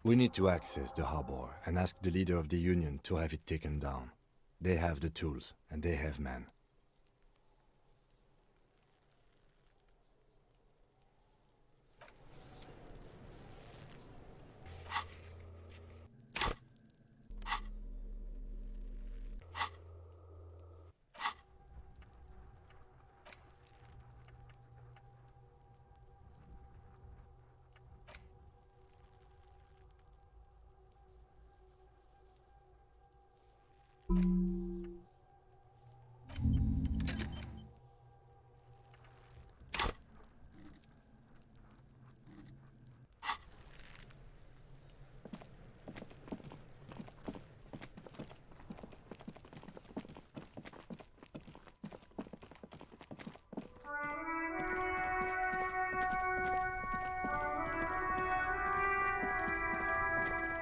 S6: We need to access the harbor and ask the leader of the Union to have it taken down. They have the tools, and they have men.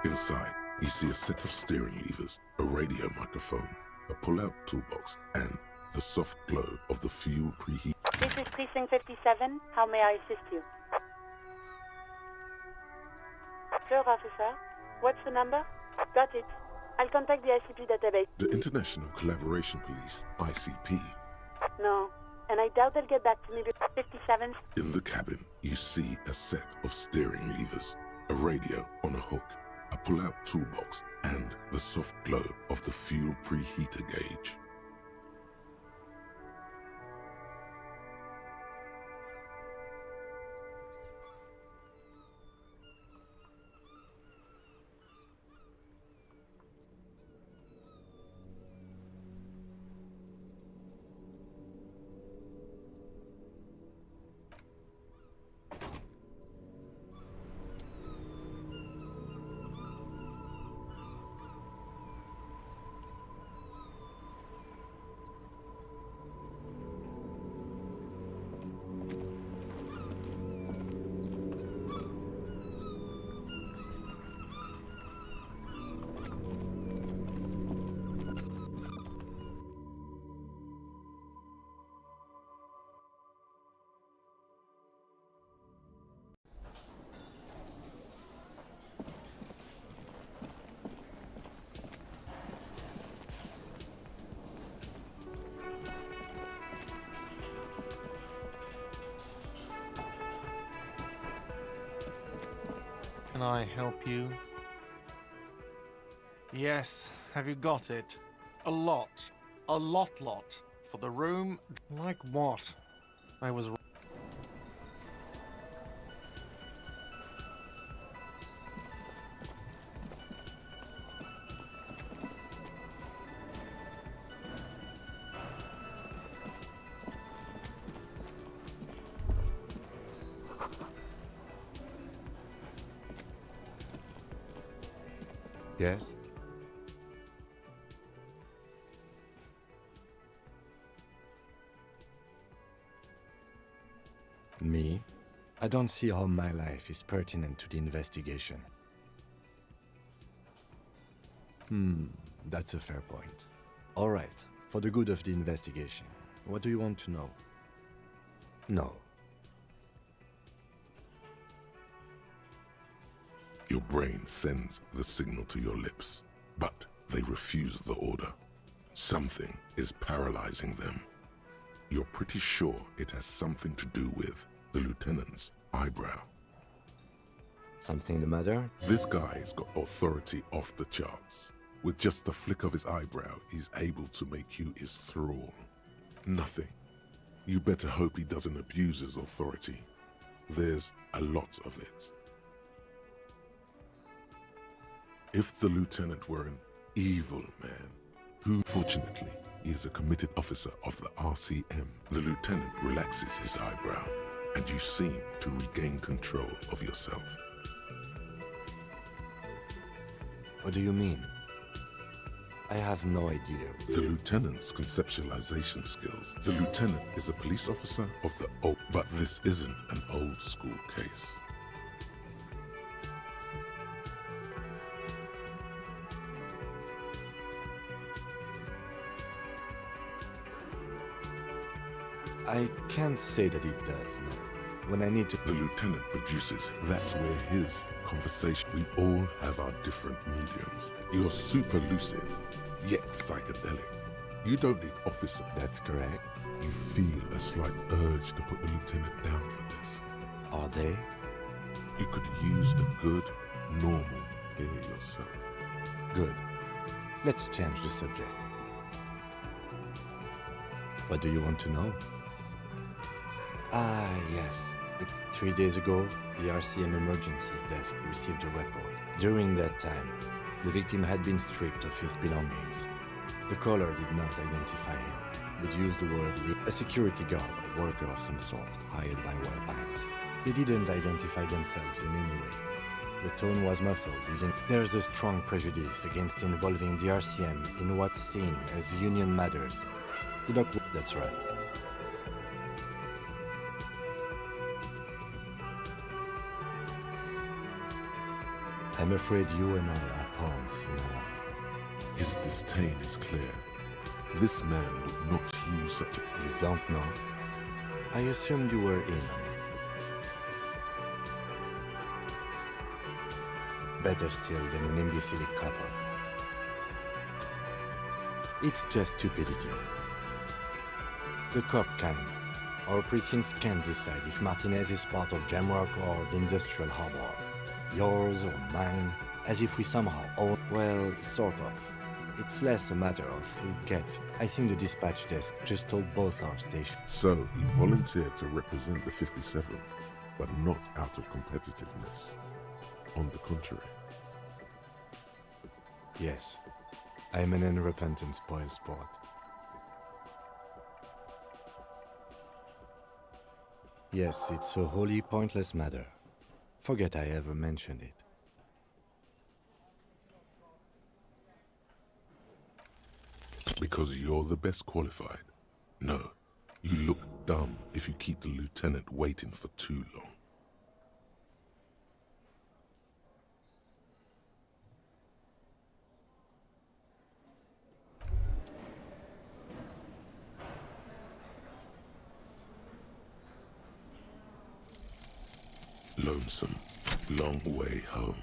S2: Inside, you see a set of steering levers, a radio microphone, a pull-out toolbox, and the soft glow of the fuel preheat.
S15: This is Precinct 57. How may I assist you? Sir, officer. What's the number? Got it. I'll contact the ICP database.
S2: The International Collaboration Police, ICP.
S15: No, and I doubt they'll get back to me before 57.
S2: In the cabin, you see a set of steering levers, a radio on a hook, a pull-out toolbox, and the soft glow of the fuel preheater gauge.
S16: Can I help you? Yes, have you got it? A lot. A lot. For the room? Like what? I was...
S6: Yes? Me? I don't see how my life is pertinent to the investigation. That's a fair point. All right, for the good of the investigation, what do you want to know? No.
S2: Your brain sends the signal to your lips, but they refuse the order. Something is paralyzing them. You're pretty sure it has something to do with the lieutenant's eyebrow.
S6: Something the matter?
S2: This guy's got authority off the charts. With just the flick of his eyebrow, he's able to make you his thrall. Nothing. You better hope he doesn't abuse his authority. There's a lot of it. If the lieutenant were an evil man, who, fortunately, He is a committed officer of the RCM. The lieutenant relaxes his eyebrow, and you seem to regain control of yourself.
S6: What do you mean? I have no idea.
S2: The lieutenant's conceptualization skills. The lieutenant is a police officer of the old, but this isn't an old school case.
S6: I can't say that it does, no. When I need to...
S2: The lieutenant produces. That's where his conversation... We all have our different mediums. You're super lucid, yet psychedelic. You don't need officer.
S6: That's correct.
S2: You feel a slight urge to put the lieutenant down for this.
S6: Are they?
S2: You could use a good, normal air yourself.
S6: Good. Let's change the subject. What do you want to know? Ah, yes. 3 days ago, the RCM Emergencies Desk received a report. During that time, the victim had been stripped of his belongings. The caller did not identify him, but used the word a security guard or worker of some sort, hired by Wellbanks. They didn't identify themselves in any way. The tone was muffled using... There's a strong prejudice against involving the RCM in what's seen as union matters. The doc... That's right. I'm afraid you and I are pawns in a war.
S2: His disdain is clear. This man would not use such a...
S6: You don't know? I assumed you were in on it. Better still than an imbecile cop-off. It's just stupidity. The cop kind. Our precincts can't decide if Martinez is part of Jamrock or the Industrial Harbor. Yours or mine, as if we somehow own... Well, sort of. It's less a matter of who gets. I think the dispatch desk just told both our stations.
S2: So, he volunteered to represent the 57th, but not out of competitiveness. On the contrary.
S6: Yes. I'm an unrepentant spoilsport. Yes, it's a wholly pointless matter. Forget I ever mentioned it.
S2: Because you're the best qualified? No. You look dumb if you keep the lieutenant waiting for too long. Lonesome, long way home.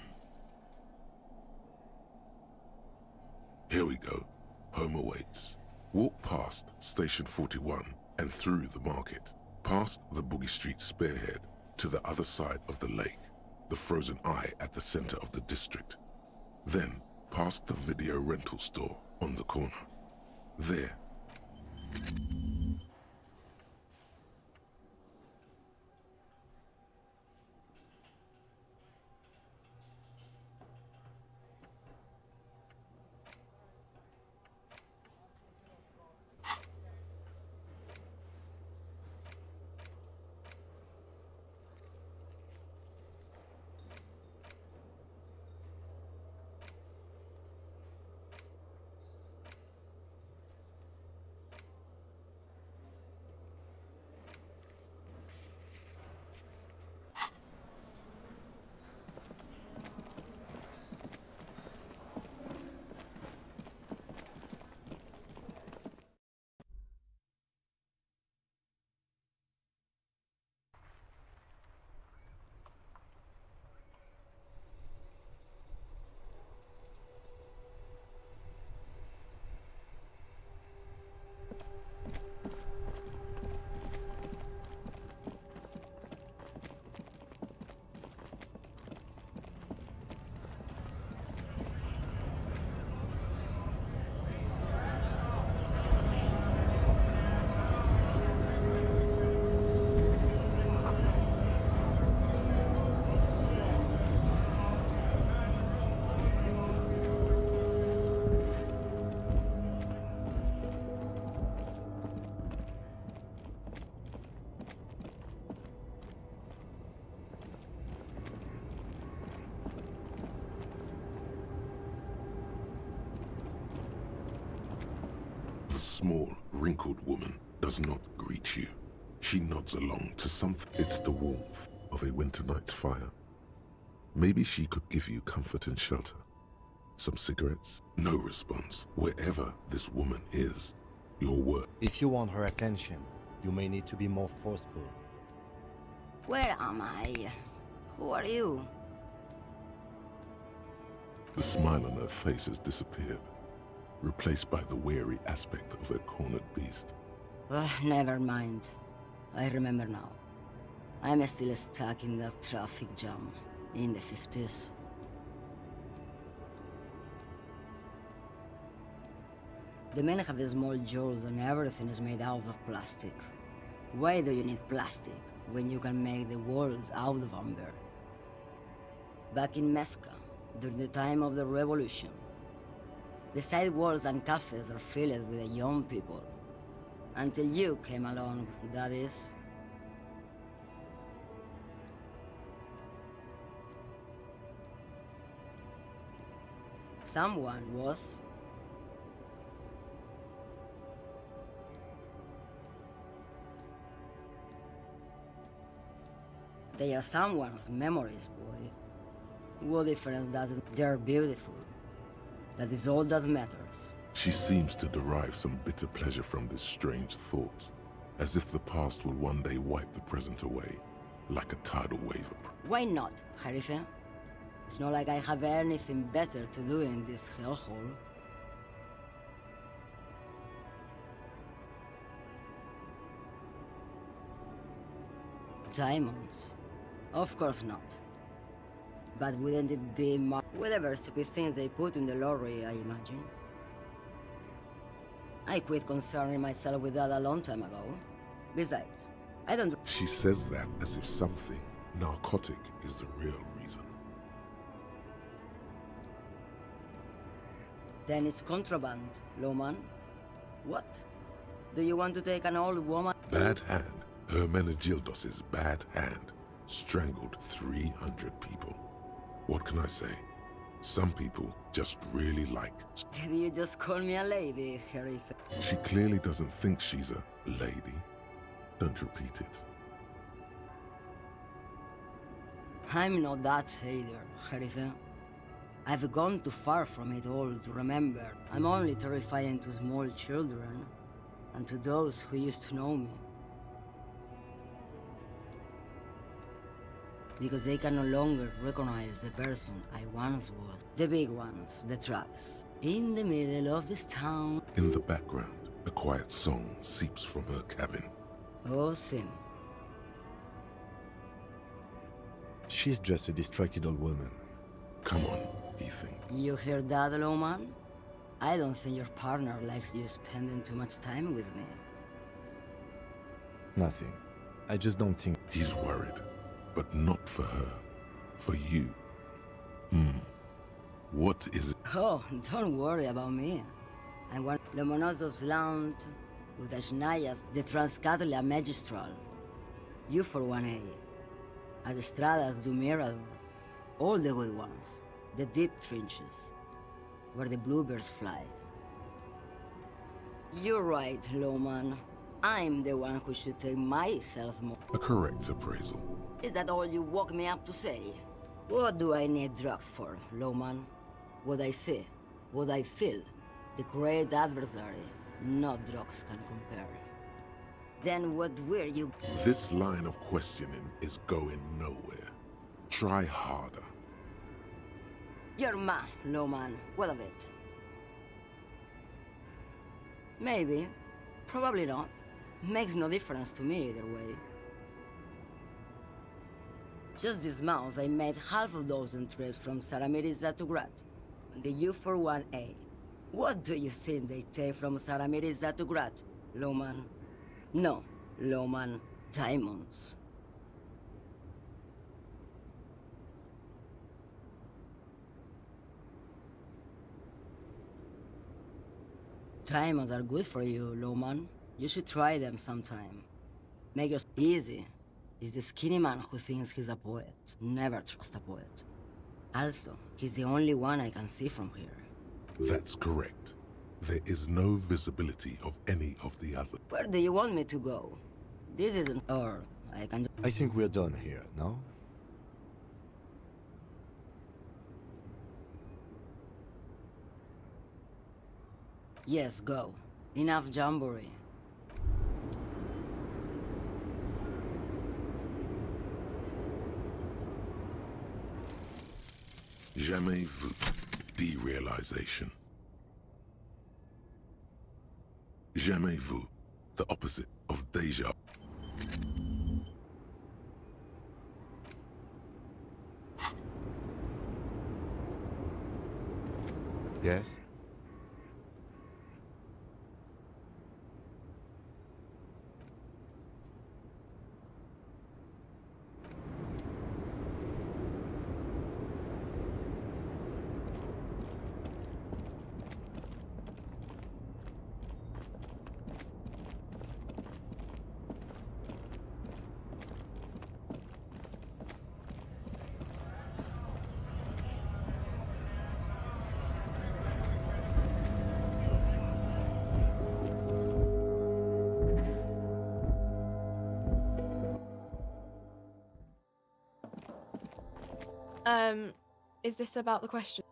S2: Here we go. Home awaits. Walk past Station 41 and through the market, past the Boogie Street spearhead to the other side of the lake, the frozen eye at the center of the district. Then past the video rental store on the corner. There. small, wrinkled woman does not greet you. She nods along to something. It's the warmth of a winter night's fire. Maybe she could give you comfort and shelter. Some cigarettes? No response. Wherever this woman is, your word.
S6: If you want her attention, you may need to be more forceful.
S17: Where am I? Who are you?
S2: The smile on her face has disappeared, replaced by the weary aspect of a cornered beast.
S17: Never mind. I remember now. I'm still stuck in that traffic jam in the 50s. The men have small jaws and everything is made out of plastic. Why do you need plastic when you can make the world out of amber? Back in Mecca, during the time of the revolution, the side walls and cafes are filled with young people. Until you came along, that is. Someone was. They are someone's memories, boy. What difference does it? They're beautiful. That is all that matters.
S2: She seems to derive some bitter pleasure from this strange thought, as if the past will one day wipe the present away, like a tidal wave.
S17: Why not, Harife? It's not like I have anything better to do in this hellhole. Diamonds? Of course not. But wouldn't it be whatever stupid things they put in the lorry, I imagine? I quit concerning myself with that a long time ago. Besides, I don't...
S2: She says that as if something narcotic is the real reason.
S17: Then it's contraband, Loman. What? Do you want to take an old woman?
S2: Bad hand. Hermenegildos' bad hand strangled 300 people. What can I say? Some people just really like...
S17: Did you just call me a lady, Harife?
S2: She clearly doesn't think she's a lady. Don't repeat it.
S17: I'm not that either, Harife. I've gone too far from it all to remember. I'm only terrifying to small children, and to those who used to know me. Because they can no longer recognize the person I once was. The big ones, the trucks. In the middle of this town.
S2: In the background, a quiet song seeps from her cabin.
S17: Oh, Sim.
S6: She's just a distracted old woman.
S2: Come on, he thinks.
S17: You hear that, Loman? I don't think your partner likes you spending too much time with me.
S6: Nothing. I just don't think...
S2: He's worried. But not for her. For you. What is it?
S17: Oh, don't worry about me. I want Lomonosov's land, Udashnayas, the Transcatolia Magistral. You for 1A. Adestradas du Mirador. All the good ones. The deep trenches. Where the bluebirds fly. You're right, Loman. I'm the one who should take my health more.
S2: A correct appraisal.
S17: Is that all you woke me up to say? What do I need drugs for, Loman? What I see, what I feel, the great adversary, no drugs can compare. Then what were you?
S2: This line of questioning is going nowhere. Try harder.
S17: You're mad, Loman. What of it? Maybe. Probably not. Makes no difference to me either way. Just this month, I made half a dozen trips from Saramiriza to Grat, on the U41A. What do you think they take from Saramiriza to Grat, Loman? No, Loman, diamonds. Diamonds are good for you, Loman. You should try them sometime. Make yours easy. It's the skinny man who thinks he's a poet. Never trust a poet. Also, he's the only one I can see from here.
S2: That's correct. There is no visibility of any of the others.
S17: Where do you want me to go? This isn't... Or I can...
S6: I think we're done here, no?
S17: Yes, go. Enough jamboree.
S2: Jamais vu. Derealization. Jamais vu. The opposite of deja.
S6: Yes?
S18: Is this about the question?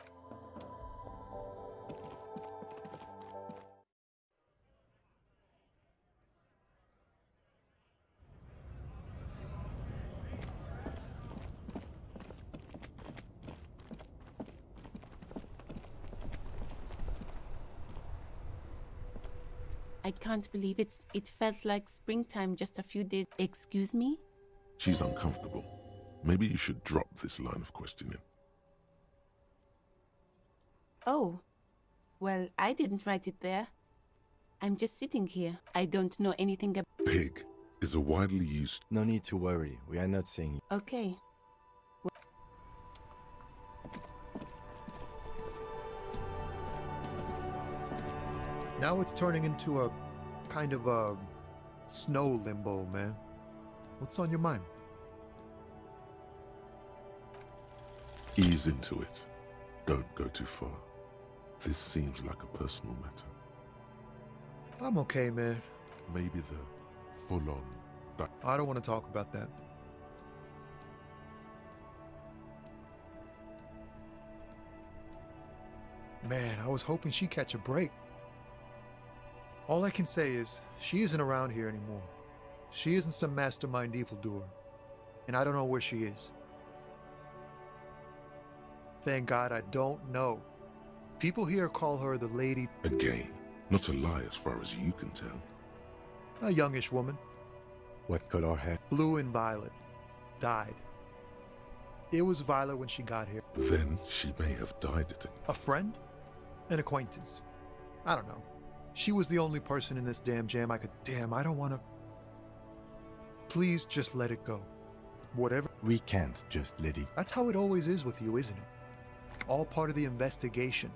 S19: I can't believe it felt like springtime just a few days. Excuse me?
S2: She's uncomfortable. Maybe you should drop this line of questioning.
S19: Oh, well, I didn't write it there. I'm just sitting here. I don't know anything about...
S2: Pig is a widely used...
S6: No need to worry. We are not saying...
S19: Okay.
S5: Now it's turning into a kind of a snow limbo, man. What's on your mind?
S2: Ease into it. Don't go too far. This seems like a personal matter.
S5: I'm okay, man.
S2: Maybe the full-on...
S5: I don't want to talk about that. Man, I was hoping she'd catch a break. All I can say is, she isn't around here anymore. She isn't some mastermind evildoer. And I don't know where she is. Thank God I don't know. People here call her the Lady...
S2: Again, not a lie as far as you can tell.
S5: A youngish woman.
S6: What color hair?
S5: Blue and violet. Died. It was violet when she got here.
S2: Then she may have died at it.
S5: A friend? An acquaintance? I don't know. She was the only person in this damn jam I could... Damn, I don't want to... Please just let it go. Whatever...
S6: We can't just let it...
S5: That's how it always is with you, isn't it? All part of the investigation.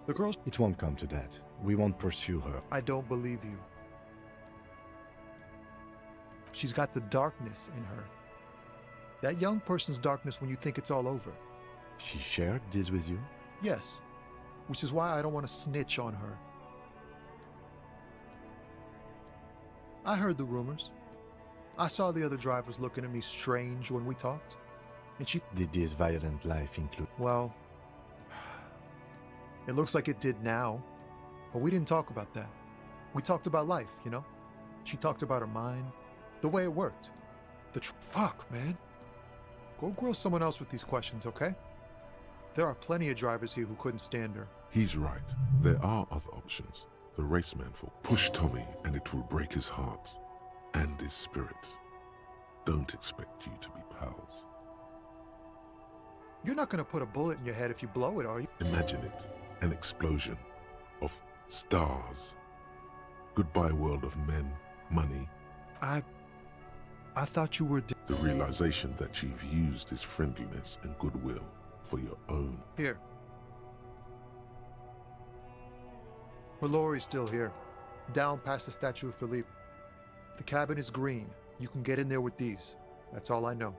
S5: The girl's...
S6: It won't come to that. We won't pursue her.
S5: I don't believe you. She's got the darkness in her. That young person's darkness when you think it's all over.
S6: She shared this with you?
S5: Yes. Which is why I don't want to snitch on her. I heard the rumors. I saw the other drivers looking at me strange when we talked. And she...
S6: Did this violent life include...
S5: Well... It looks like it did now. But we didn't talk about that. We talked about life, you know? She talked about her mind. The way it worked. Fuck, man. Go grill someone else with these questions, okay? There are plenty of drivers here who couldn't stand her.
S2: He's right. There are other options. The raceman for push Tommy and it will break his heart and his spirit. Don't expect you to be pals.
S5: You're not gonna put a bullet in your head if you blow it, are you?
S2: Imagine it. An explosion of stars. Goodbye world of men, money.
S5: I thought you were
S2: the realization that you've used his friendliness and goodwill for your own.
S5: Here. Mallory's still here. Down past the statue of Philippe. The cabin is green. You can get in there with these. That's all I know.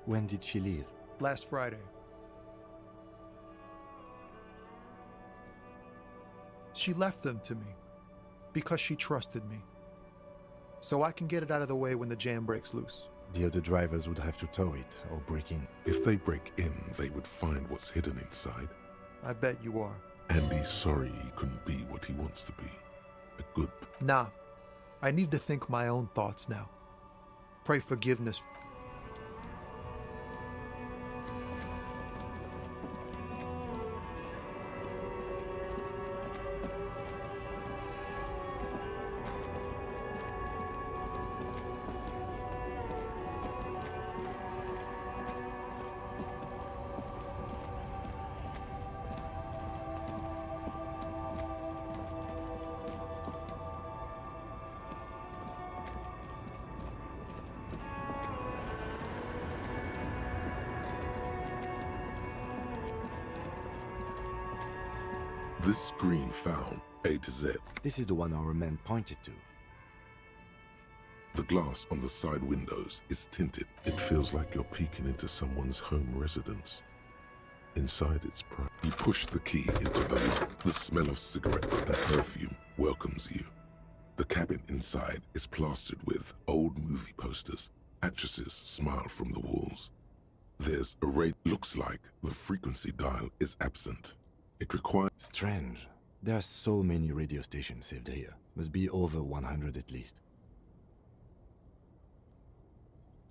S6: When did she leave?
S5: Last Friday. she left them to me because she trusted me. So I can get it out of the way when the jam breaks loose.
S6: The other drivers would have to tow it or break in.
S2: If they break in, they would find what's hidden inside.
S5: I bet you are.
S2: And he's sorry he couldn't be what he wants to be. A good...
S5: Nah. I need to think my own thoughts now. Pray forgiveness.
S2: This screen found A to Z.
S6: This is the one our man pointed to.
S2: The glass on the side windows is tinted. It feels like you're peeking into someone's home residence. Inside it's bright. You push the key into the lock. The smell of cigarettes and perfume welcomes you. The cabin inside is plastered with old movie posters. Actresses smile from the walls. There's a radio. Looks like the frequency dial is absent. It requires...
S6: Strange. There are so many radio stations saved here. Must be over 100 at least.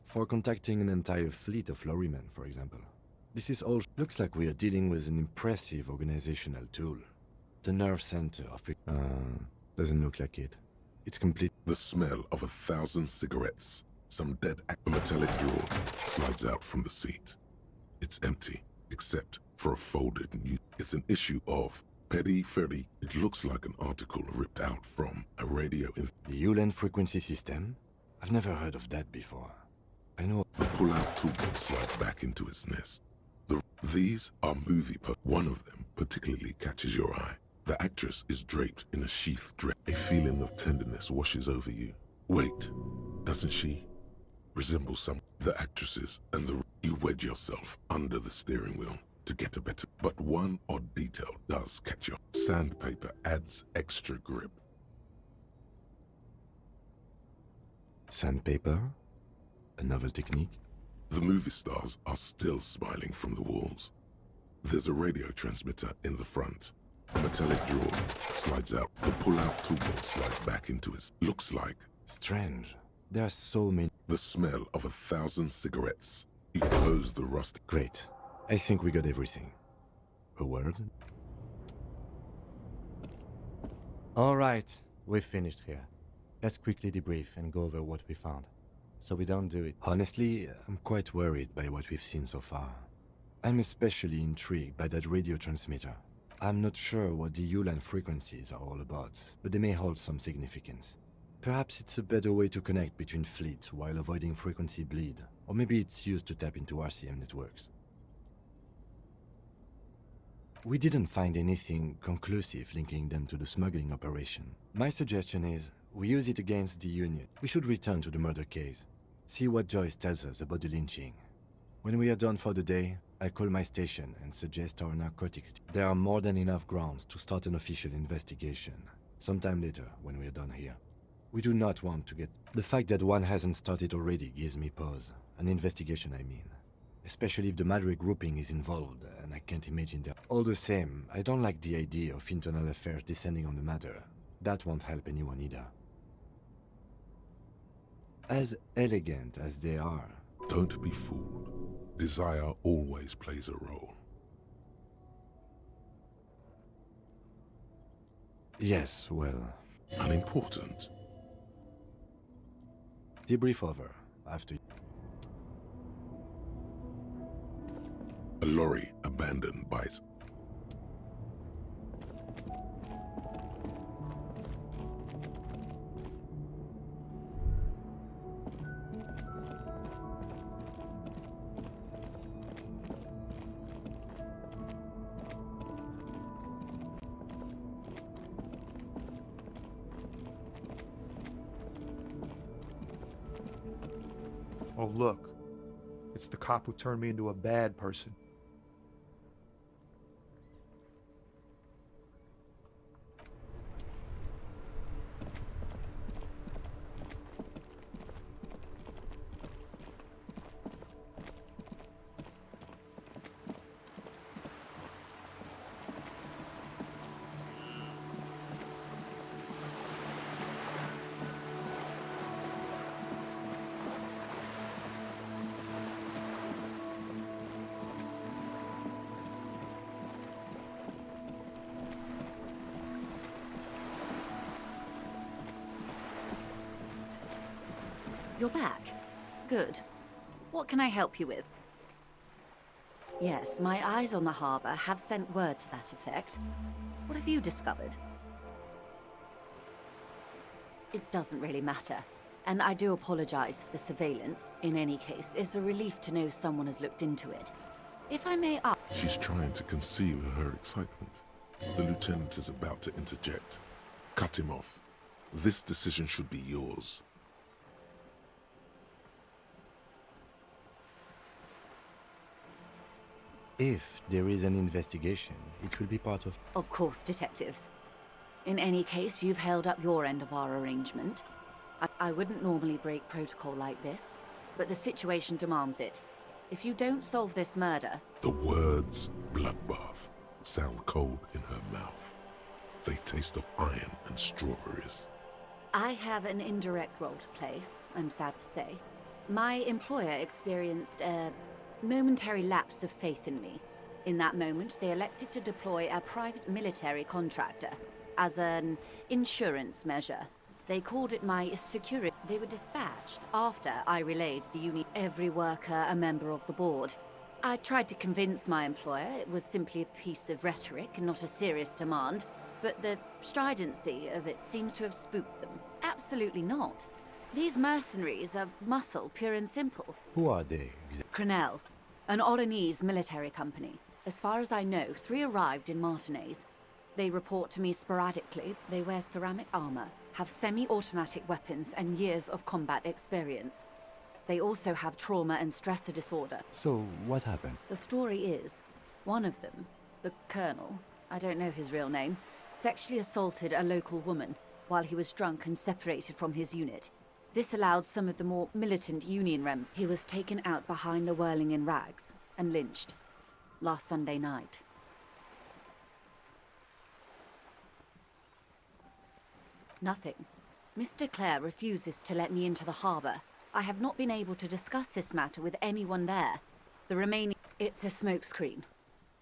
S6: For contacting an entire fleet of lorrymen, for example. This is all... Looks like we are dealing with an impressive organizational tool. The nerve center of it... doesn't look like it. It's complete...
S2: The smell of 1,000 cigarettes. Some dead... A metallic drawer slides out from the seat. It's empty, except for a folded new... It's an issue of Petty Ferry. It looks like an article ripped out from a radio...
S6: The Uland frequency system? I've never heard of that before. I know...
S2: The pull-out toolbox slides back into its nest. These are movie... One of them particularly catches your eye. The actress is draped in a sheathed dress. A feeling of tenderness washes over you. Wait, doesn't she resemble some... The actresses and the... You wedge yourself under the steering wheel to get a better... But one odd detail does catch your... Sandpaper adds extra grip.
S6: Sandpaper? A novel technique?
S2: The movie stars are still smiling from the walls. There's a radio transmitter in the front. A metallic drawer slides out. The pull-out toolbox slides back into its... Looks like...
S6: Strange. There are so many...
S2: The smell of 1,000 cigarettes. You close the rust...
S6: Great. I think we got everything. A word? Alright, we've finished here. Let's quickly debrief and go over what we found. So we don't do it. Honestly, I'm quite worried by what we've seen so far. I'm especially intrigued by that radio transmitter. I'm not sure what the Uland frequencies are all about, but they may hold some significance. Perhaps it's a better way to connect between fleets while avoiding frequency bleed, or maybe it's used to tap into RCM networks. We didn't find anything conclusive linking them to the smuggling operation. My suggestion is, we use it against the Union. We should return to the murder case. See what Joyce tells us about the lynching. When we are done for the day, I call my station and suggest our narcotics. There are more than enough grounds to start an official investigation. Sometime later, when we are done here. We do not want to get... The fact that one hasn't started already gives me pause. An investigation, I mean. Especially if the Madrid grouping is involved, and I can't imagine that. All the same, I don't like the idea of internal affairs descending on the matter. That won't help anyone either. As elegant as they are...
S2: Don't be fooled. Desire always plays a role.
S6: Yes, well...
S2: Unimportant.
S6: Debrief over. After...
S2: A lorry abandoned by...
S5: Oh, look. It's the cop who turned me into a bad person.
S18: You're back. Good. What can I help you with? Yes, my eyes on the harbour have sent word to that effect. What have you discovered? It doesn't really matter. And I do apologize for the surveillance. In any case, it's a relief to know someone has looked into it. If I may ask...
S2: She's trying to conceal her excitement. The lieutenant is about to interject. Cut him off. This decision should be yours.
S6: If there is an investigation, it will be part of...
S18: Of course, detectives. In any case, you've held up your end of our arrangement. I wouldn't normally break protocol like this, but the situation demands it. If you don't solve this murder...
S2: The words bloodbath sound cold in her mouth. They taste of iron and strawberries.
S18: I have an indirect role to play, I'm sad to say. My employer experienced a momentary lapse of faith in me. In that moment, they elected to deploy a private military contractor as an insurance measure. They called it my security. They were dispatched after I relayed the union. Every worker a member of the board. I tried to convince my employer it was simply a piece of rhetoric and not a serious demand, but the stridency of it seems to have spooked them. Absolutely not. These mercenaries are muscle, pure and simple.
S6: Who are they?
S18: Crenell, an Oranese military company. As far as I know, 3 arrived in Martinez. They report to me sporadically. They wear ceramic armor, have semi-automatic weapons, and years of combat experience. They also have trauma and stressor disorder.
S6: So, what happened?
S18: The story is, one of them, the Colonel, I don't know his real name, sexually assaulted a local woman while he was drunk and separated from his unit. This allowed some of the more militant Union rem. He was taken out behind the whirling in rags and lynched last Sunday night. Nothing. Mr. Clare refuses to let me into the harbour. I have not been able to discuss this matter with anyone there. The remaining... It's a smokescreen.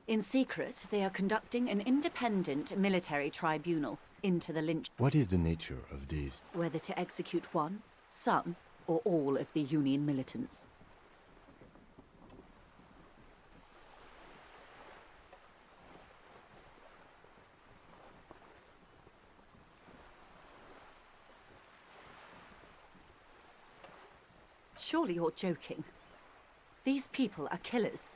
S18: In secret, they are conducting an independent military tribunal into the lynch...
S6: What is the nature of this?
S18: Whether to execute one, some, or all of the Union militants. Surely you're joking. These people are killers.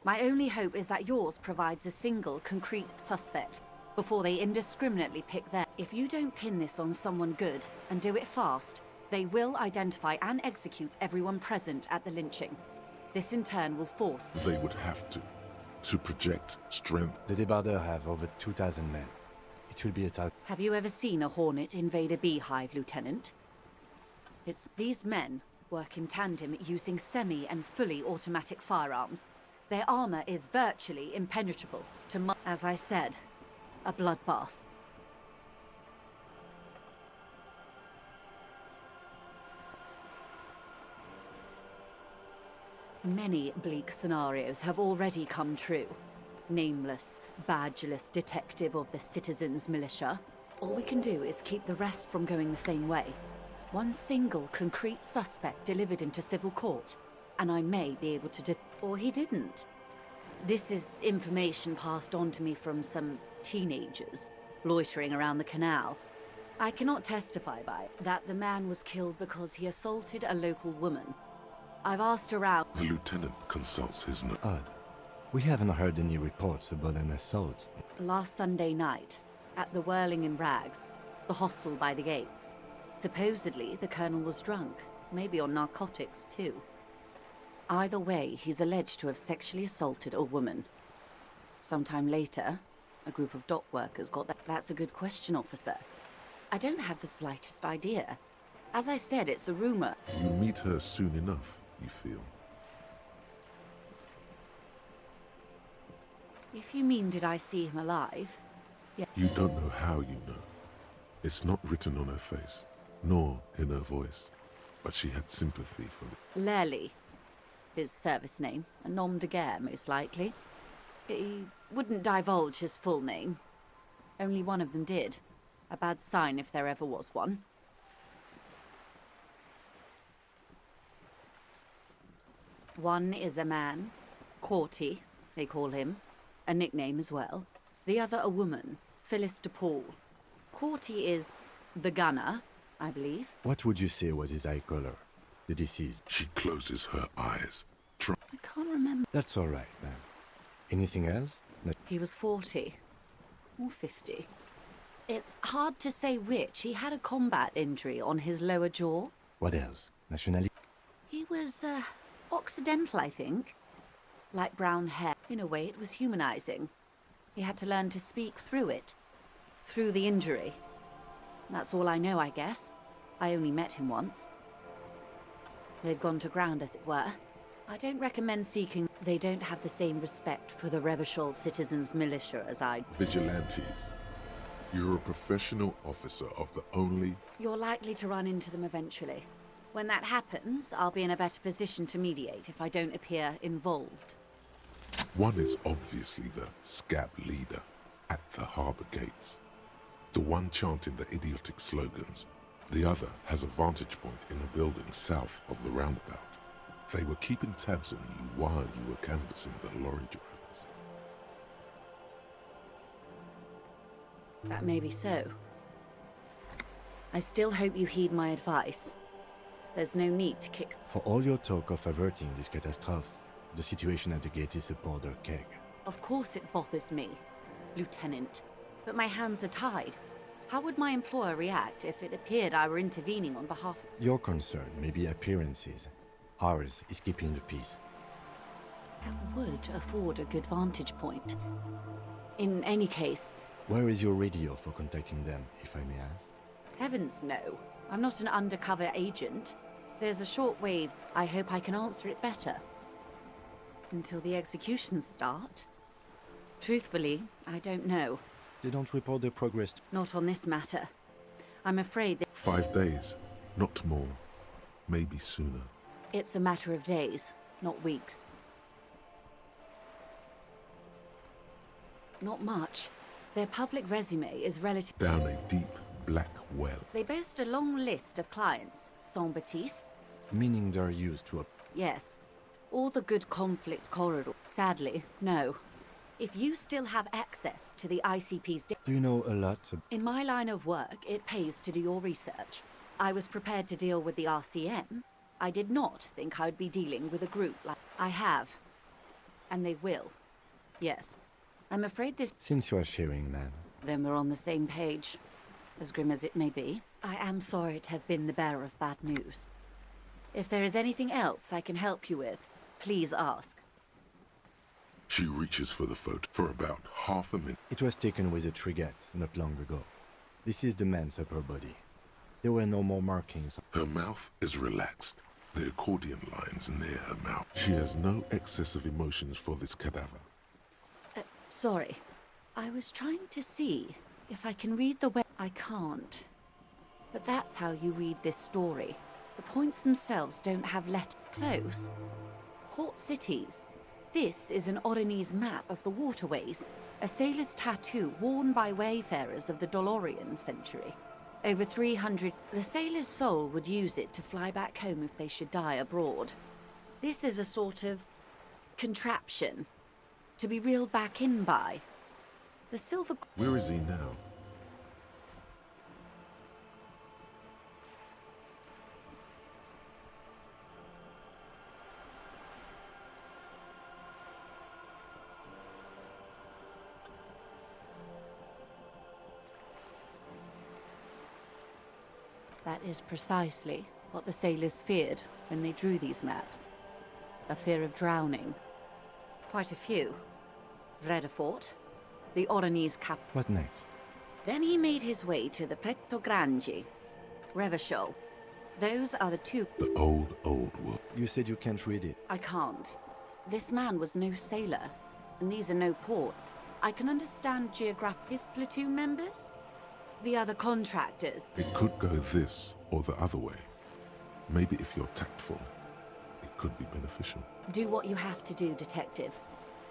S18: My only hope is that yours provides a single, concrete suspect before they indiscriminately pick their... If you don't pin this on someone good, and do it fast, they will identify and execute everyone present at the lynching. This in turn will force...
S2: They would have to project strength.
S6: The Debarders have over 2,000 men. It will be 1,000...
S18: Have you ever seen a Hornet invade a beehive, Lieutenant? It's... These men work in tandem using semi and fully automatic firearms. Their armor is virtually impenetrable to... As I said, a bloodbath. Many bleak scenarios have already come true. Nameless, badgeless detective of the citizens' militia. All we can do is keep the rest from going the same way. One single concrete suspect delivered into civil court, and I may be able to or he didn't. This is information passed on to me from some teenagers loitering around the canal. I cannot testify by that the man was killed because he assaulted a local woman. I've asked around...
S2: The lieutenant consults his...
S6: Odd. We haven't heard any reports about an assault.
S18: Last Sunday night, at the Whirling in Rags, the hostel by the gates. Supposedly, the Colonel was drunk, maybe on narcotics too. Either way, he's alleged to have sexually assaulted a woman. Sometime later, a group of dock workers got that. That's a good question, officer. I don't have the slightest idea. As I said, it's a rumor.
S2: You'll meet her soon enough, you feel.
S18: If you mean, did I see him alive? Yeah.
S2: You don't know how you know. It's not written on her face, nor in her voice. But she had sympathy for me.
S18: Lely, his service name, a nom de guerre, most likely. He wouldn't divulge his full name. Only one of them did. A bad sign if there ever was one. One is a man, Corty, they call him, a nickname as well. The other a woman, Phyllis DePaul. Corty is the gunner, I believe.
S6: What would you say was his eye color? The deceased.
S2: She closes her eyes.
S18: I can't remember.
S6: That's all right, ma'am. Anything else? No.
S18: He was 40. Or 50. It's hard to say which. He had a combat injury on his lower jaw.
S6: What else? Nationality?
S18: He was, Occidental, I think. Light brown hair. In a way, it was humanizing. He had to learn to speak through it. Through the injury. That's all I know, I guess. I only met him once. They've gone to ground, as it were. I don't recommend seeking. They don't have the same respect for the Revachol citizens' militia as I.
S2: Vigilantes. You're a professional officer of the only...
S18: You're likely to run into them eventually. When that happens, I'll be in a better position to mediate if I don't appear involved.
S2: One is obviously the scab leader at the harbour gates. The one chanting the idiotic slogans. The other has a vantage point in a building south of the roundabout. They were keeping tabs on you while you were canvassing the lorry drivers.
S18: That may be so. I still hope you heed my advice. There's no need to kick...
S6: For all your talk of averting this catastrophe, the situation at the gate is a powder keg.
S18: Of course it bothers me, Lieutenant. But my hands are tied. How would my employer react if it appeared I were intervening on behalf of...
S6: Your concern may be appearances. Ours is keeping the peace.
S18: That would afford a good vantage point. In any case...
S6: Where is your radio for contacting them, if I may ask?
S18: Heavens no. I'm not an undercover agent. There's a shortwave. I hope I can answer it better. Until the executions start? Truthfully, I don't know.
S6: They don't report their progress.
S18: Not on this matter. I'm afraid that...
S2: 5 days, not more. Maybe sooner.
S18: It's a matter of days, not weeks. Not much. Their public resume is relative...
S2: Down a deep, black well.
S18: They boast a long list of clients. Saint-Baptiste?
S6: Meaning they're used to a...
S18: Yes. All the good conflict corridor. Sadly, no. If you still have access to the ICP's...
S6: Do you know a lot?
S18: In my line of work, it pays to do your research. I was prepared to deal with the RCM. I did not think I'd be dealing with a group like... I have. And they will. Yes. I'm afraid this...
S6: Since you are sharing, ma'am.
S18: Then we're on the same page. As grim as it may be. I am sorry to have been the bearer of bad news. If there is anything else I can help you with, please ask.
S2: She reaches for the photo for about half a minute.
S6: It was taken with a Trigat not long ago. This is the man's upper body. There were no more markings.
S2: Her mouth is relaxed. The accordion lines near her mouth. She has no excess of emotions for this cadaver.
S18: Sorry. I was trying to see if I can read the web. I can't. But that's how you read this story. The points themselves don't have letters. Close. Port cities. This is an Oronese map of the waterways, a sailor's tattoo worn by wayfarers of the Dolorian century. Over 300... The sailor's soul would use it to fly back home if they should die abroad. This is a sort of contraption to be reeled back in by. The silver...
S2: Where is he now?
S18: That is precisely what the sailors feared when they drew these maps. A fear of drowning. Quite a few. Vredefort, the Oronese cap...
S6: What next?
S18: Then he made his way to the Pretto Grande, Revachol. Those are the two...
S2: The old world.
S6: You said you can't read it.
S18: I can't. This man was no sailor, and these are no ports. I can understand his platoon members? The other contractors.
S2: It could go this or the other way. Maybe if you're tactful, it could be beneficial.
S18: Do what you have to do, Detective.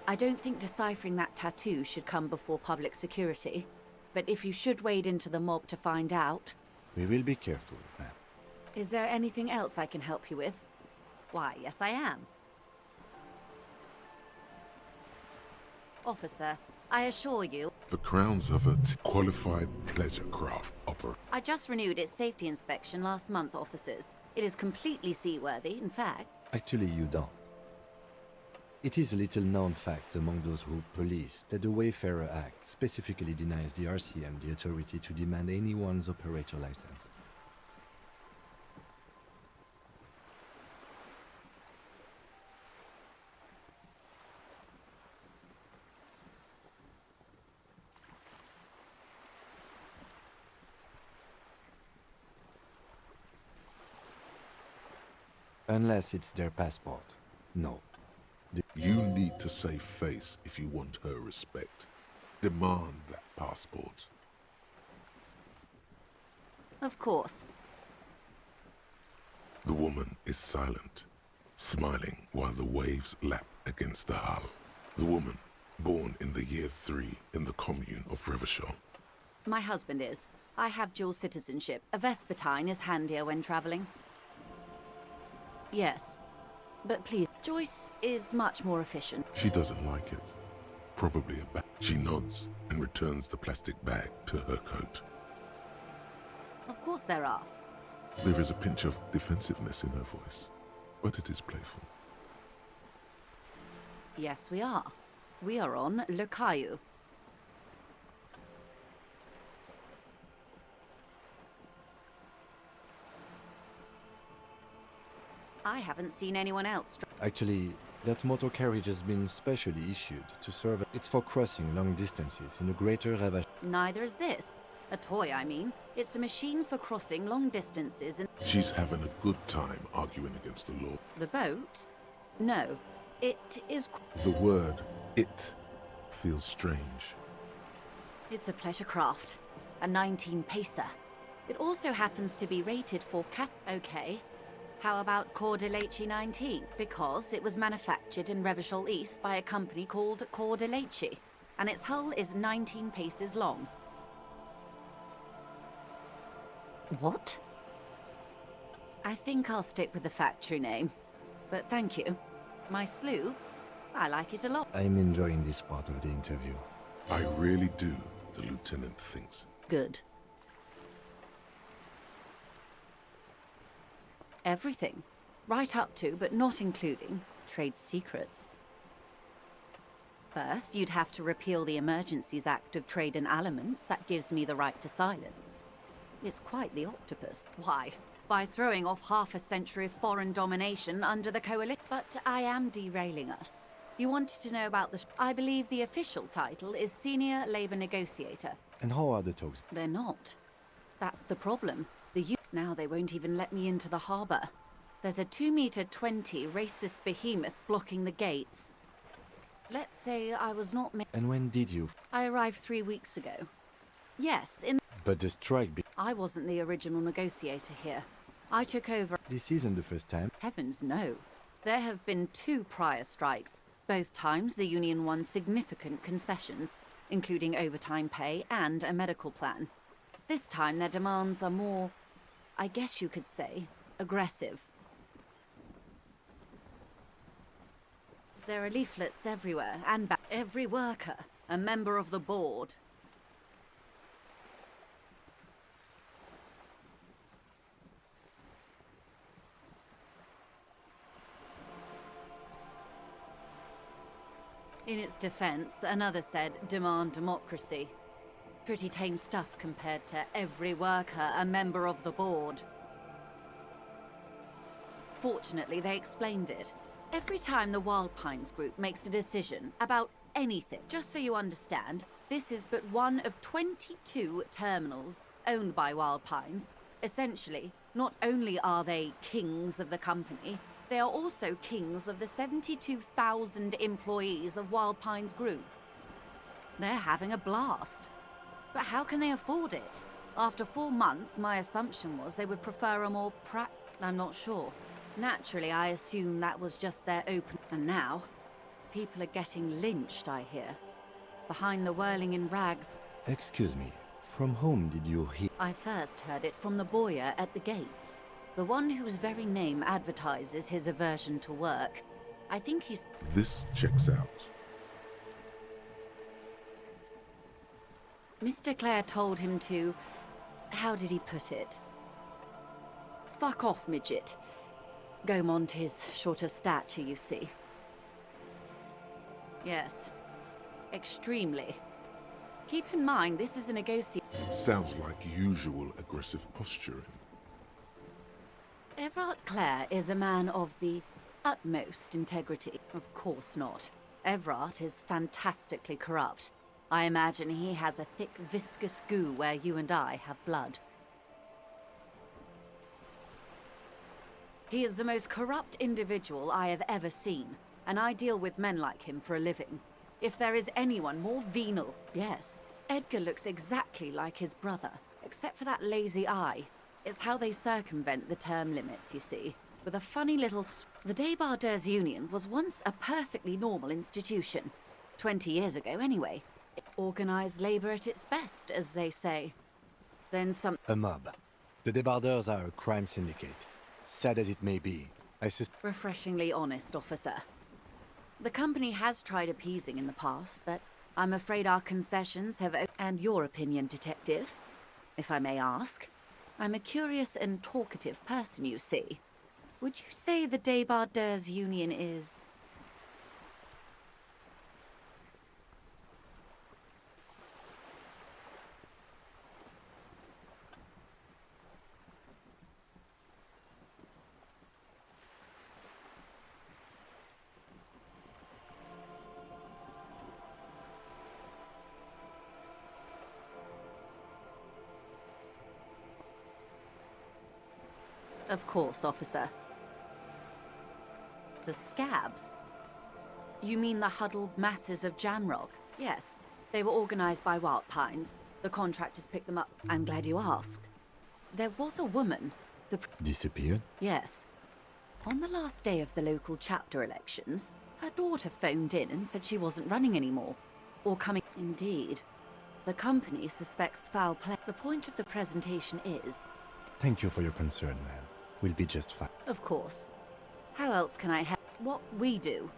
S18: I don't think deciphering that tattoo should come before public security. But if you should wade into the mob to find out...
S6: We will be careful, ma'am.
S18: Is there anything else I can help you with? Why, yes I am. Officer, I assure you,
S2: The crowns of a qualified pleasure craft opera.
S18: I just renewed its safety inspection last month, officers. It is completely seaworthy, in fact.
S6: Actually, you don't. It is a little known fact among those who police that the Wayfarer Act specifically denies the RCM the authority to demand anyone's operator license. Unless it's their passport. No.
S2: You need to save face if you want her respect. Demand that passport.
S18: Of course.
S2: The woman is silent, smiling while the waves lap against the hull. The woman, born in the year 3 in the commune of Revachol.
S18: My husband is. I have dual citizenship. A Vespertine is handier when traveling. Yes. But please, Joyce is much more efficient.
S2: She doesn't like it. Probably a bag. She nods and returns the plastic bag to her coat.
S18: Of course there are.
S2: There is a pinch of defensiveness in her voice, but it is playful.
S18: Yes, we are. We are on Le Caillou. I haven't seen anyone else.
S6: Actually, that motor carriage has been specially issued to serve. It's for crossing long distances in the greater Revachol.
S18: Neither is this. A toy, I mean. It's a machine for crossing long distances and...
S2: She's having a good time arguing against the law.
S18: The boat? No. It is...
S2: The word, it, feels strange.
S18: It's a pleasure craft. A 19-pacer. It also happens to be rated for cat... Okay. How about Cordeleche 19? Because it was manufactured in Revachol East by a company called Cordeleche, and its hull is 19 paces long. What? I think I'll stick with the factory name. But thank you. My sloop, I like it a lot.
S6: I'm enjoying this part of the interview.
S2: I really do, the lieutenant thinks.
S18: Good. Everything. Right up to, but not including, trade secrets. First, you'd have to repeal the Emergencies Act of Trade in Aliments. That gives me the right to silence. It's quite the octopus. Why? By throwing off half a century of foreign domination under the coalition. But I am derailing us. You wanted to know about the... I believe the official title is Senior Labor Negotiator.
S6: And how are the talks?
S18: They're not. That's the problem. Now they won't even let me into the harbour. There's a 2-meter-20 racist behemoth blocking the gates. Let's say I was not...
S6: And when did you?
S18: I arrived 3 weeks ago. Yes, in...
S6: But the strike...
S18: I wasn't the original negotiator here. I took over...
S6: This isn't the first time.
S18: Heavens, no. There have been 2 prior strikes. Both times the union won significant concessions, including overtime pay and a medical plan. This time their demands are more... I guess you could say, aggressive. There are leaflets everywhere, and every worker, a member of the board. In its defense, another said, demand democracy. Pretty tame stuff compared to every worker a member of the board. Fortunately, they explained it. Every time the Wild Pines group makes a decision about anything, just so you understand, this is but one of 22 terminals owned by Wild Pines. Essentially, not only are they kings of the company, they are also kings of the 72,000 employees of Wild Pines group. They're having a blast. But how can they afford it? After 4 months, my assumption was they would prefer a more I'm not sure. Naturally, I assumed that was just their open... And now, people are getting lynched, I hear. Behind the whirling in rags.
S6: Excuse me, from whom did you hear?
S18: I first heard it from the bowyer at the gates. The one whose very name advertises his aversion to work. I think he's...
S2: This checks out.
S18: Mr. Clare told him to... How did he put it? Fuck off, midget. Gaumont is short of stature, you see. Yes. Extremely. Keep in mind, this is a negotiation.
S2: Sounds like usual aggressive posturing.
S18: Everard Clare is a man of the utmost integrity. Of course not. Everard is fantastically corrupt. I imagine he has a thick, viscous goo where you and I have blood. He is the most corrupt individual I have ever seen, and I deal with men like him for a living. If there is anyone more venal, yes. Edgar looks exactly like his brother, except for that lazy eye. It's how they circumvent the term limits, you see. With a funny little... The Débardeurs Union was once a perfectly normal institution. 20 years ago, anyway. Organized labor at its best, as they say. Then some...
S6: A mob. The Débardeurs are a crime syndicate. Sad as it may be,
S18: Refreshingly honest, officer. The company has tried appeasing in the past, but I'm afraid our concessions have... And your opinion, detective, if I may ask. I'm a curious and talkative person, you see. Would you say the Débardeurs Union is... Of course, officer. The scabs? You mean the huddled masses of Jamrock? Yes. They were organized by Wild Pines. The contractors picked them up. I'm glad you asked. There was a woman.
S6: Disappeared?
S18: Yes. On the last day of the local chapter elections, her daughter phoned in and said she wasn't running anymore. Or coming... Indeed. The company suspects foul play. The point of the presentation is...
S6: Thank you for your concern, ma'am. We'll be just fine.
S18: Of course. How else can I help? What we do.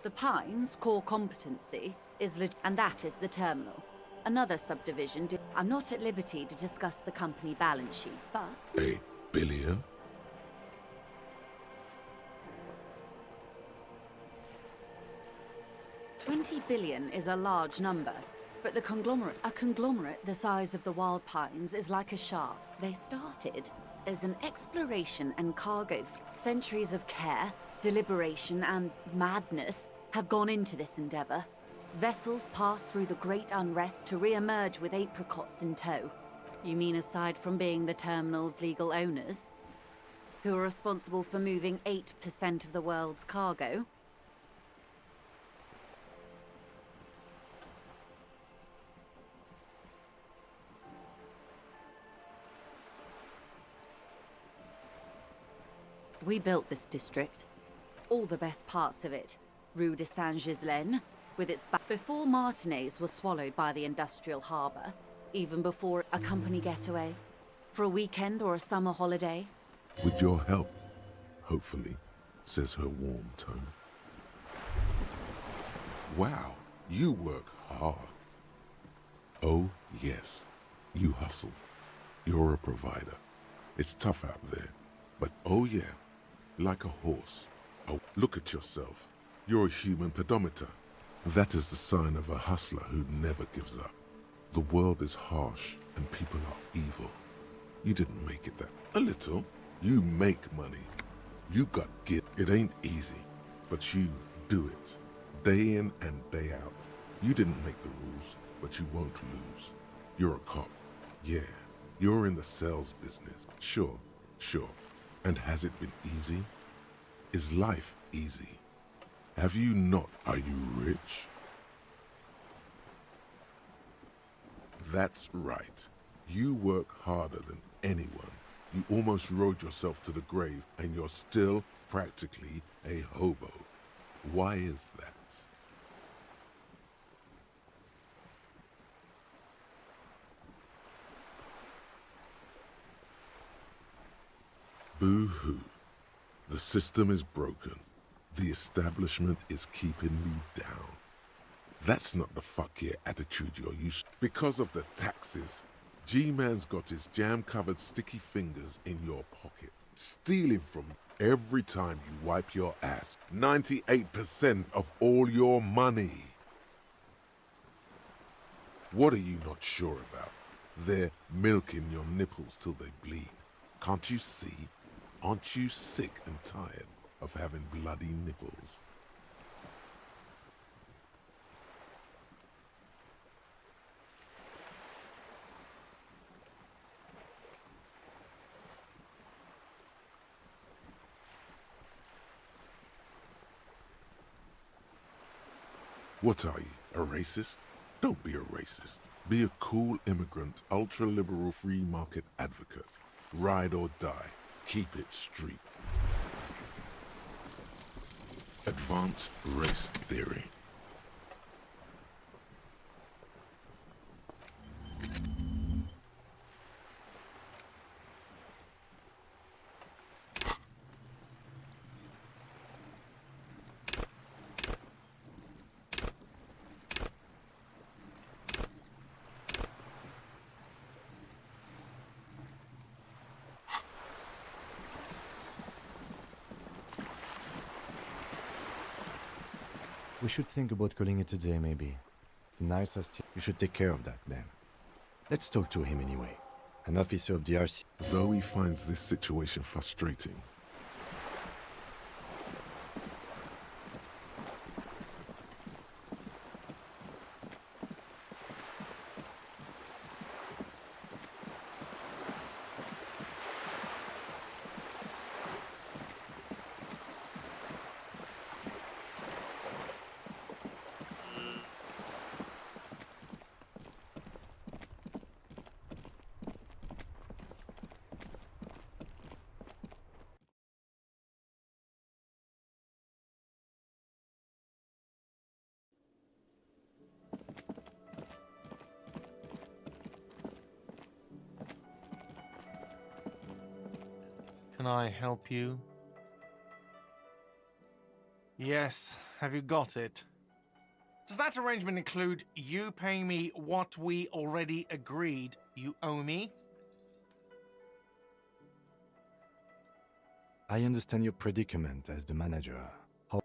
S18: The Pines' core competency is and that is the terminal. Another subdivision I'm not at liberty to discuss the company balance sheet, but...
S2: $1 billion?
S18: $20 billion is a large number, but a conglomerate the size of the Wild Pines is like a shark. They started as an exploration and cargo. Centuries of care, deliberation, and madness have gone into this endeavor. Vessels pass through the great unrest to re-emerge with apricots in tow. You mean aside from being the terminal's legal owners, who are responsible for moving 8% of the world's cargo? We built this district. All the best parts of it. Rue de Saint-Ghislain, with its before Martinez was swallowed by the industrial harbour, even before a company getaway, for a weekend or a summer holiday.
S2: With your help, hopefully, says her warm tone. Wow, you work hard. Oh, yes, you hustle. You're a provider. It's tough out there, but oh yeah, like a horse. Oh, look at yourself. You're a human pedometer. That is the sign of a hustler who never gives up. The world is harsh and people are evil. You didn't make it that. A little. You make money. You got git. It ain't easy, but you do it. Day in and day out. You didn't make the rules, but you won't lose. You're a cop. Yeah, you're in the sales business. Sure. And has it been easy? Is life easy? Have you not? Are you rich? That's right. You work harder than anyone. You almost rode yourself to the grave, and you're still practically a hobo. Why is that? Boo-hoo. The system is broken. The establishment is keeping me down. That's not the fuck yeah attitude you're used to. Because of the taxes, G-Man's got his jam-covered sticky fingers in your pocket, stealing from you every time you wipe your ass. 98% of all your money. What are you not sure about? They're milking your nipples till they bleed. Can't you see? Aren't you sick and tired of having bloody nipples? What are you, a racist? Don't be a racist. Be a cool immigrant, ultra-liberal free market advocate. Ride or die. Keep it street. Advanced race theory.
S6: We should think about calling it a day, maybe. The nights are still... You should take care of that, then. Let's talk to him anyway. An officer of the RC...
S2: Though he finds this situation frustrating,
S16: Can I help you? Yes, have you got it? Does that arrangement include you paying me what we already agreed you owe me?
S6: I understand your predicament as the manager.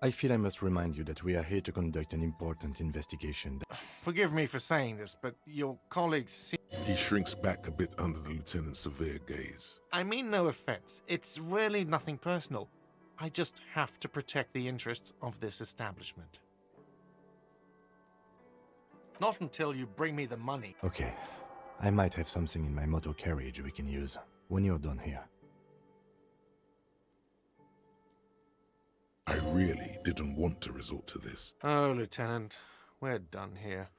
S6: I feel I must remind you that we are here to conduct an important investigation.
S16: Forgive me for saying this, but your colleagues...
S2: he shrinks back a bit under the lieutenant's severe gaze.
S16: I mean no offense. It's really nothing personal. I just have to protect the interests of this establishment. Not until you bring me the money.
S6: Okay. I might have something in my motor carriage we can use when you're done here.
S2: I really didn't want to resort to this.
S16: Oh, Lieutenant, we're done here.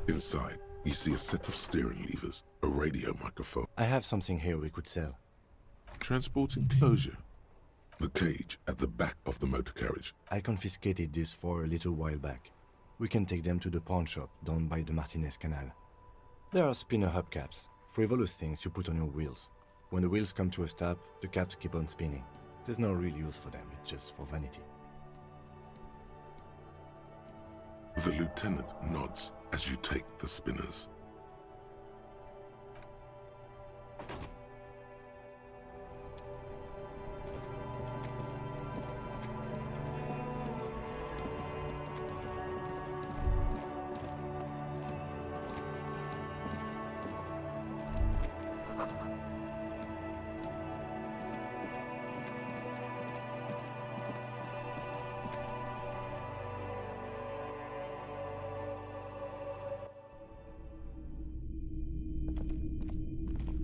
S2: Inside, you see a set of steering levers, a radio microphone.
S6: I have something here we could sell.
S2: Transport enclosure. The cage at the back of the motor carriage.
S6: I confiscated this for a little while back. We can take them to the pawn shop down by the Martinez Canal. There are spinner hubcaps, frivolous things you put on your wheels. When the wheels come to a stop, the caps keep on spinning. There's no real use for them, it's just for vanity.
S2: The lieutenant nods as you take the spinners.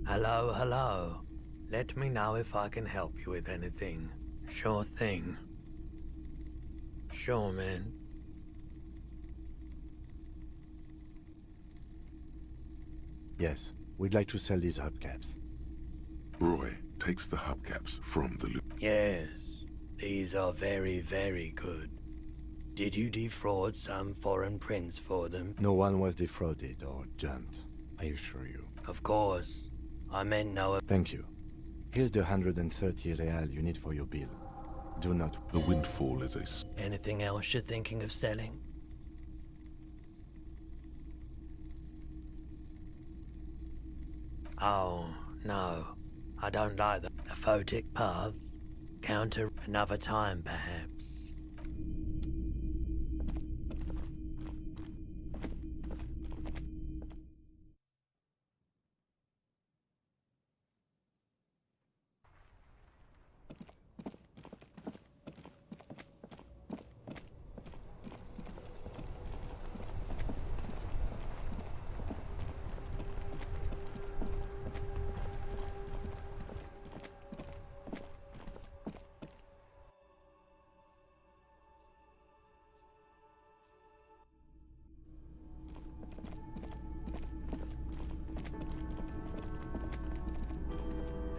S20: Hello, hello. Let me know if I can help you with anything. Sure thing. Sure, man.
S6: Yes, we'd like to sell these hubcaps.
S2: Roy takes the hubcaps from the loot.
S20: Yes, these are very, very good. Did you defraud some foreign prince for them?
S6: No one was defrauded or jumped, I assure you.
S20: Of course. I meant no...
S6: Thank you. Here's the 130 real you need for your bill. Do not...
S2: The windfall is a...
S20: Anything else you're thinking of selling? Oh, no. I don't like the photic paths. Counter another time, perhaps.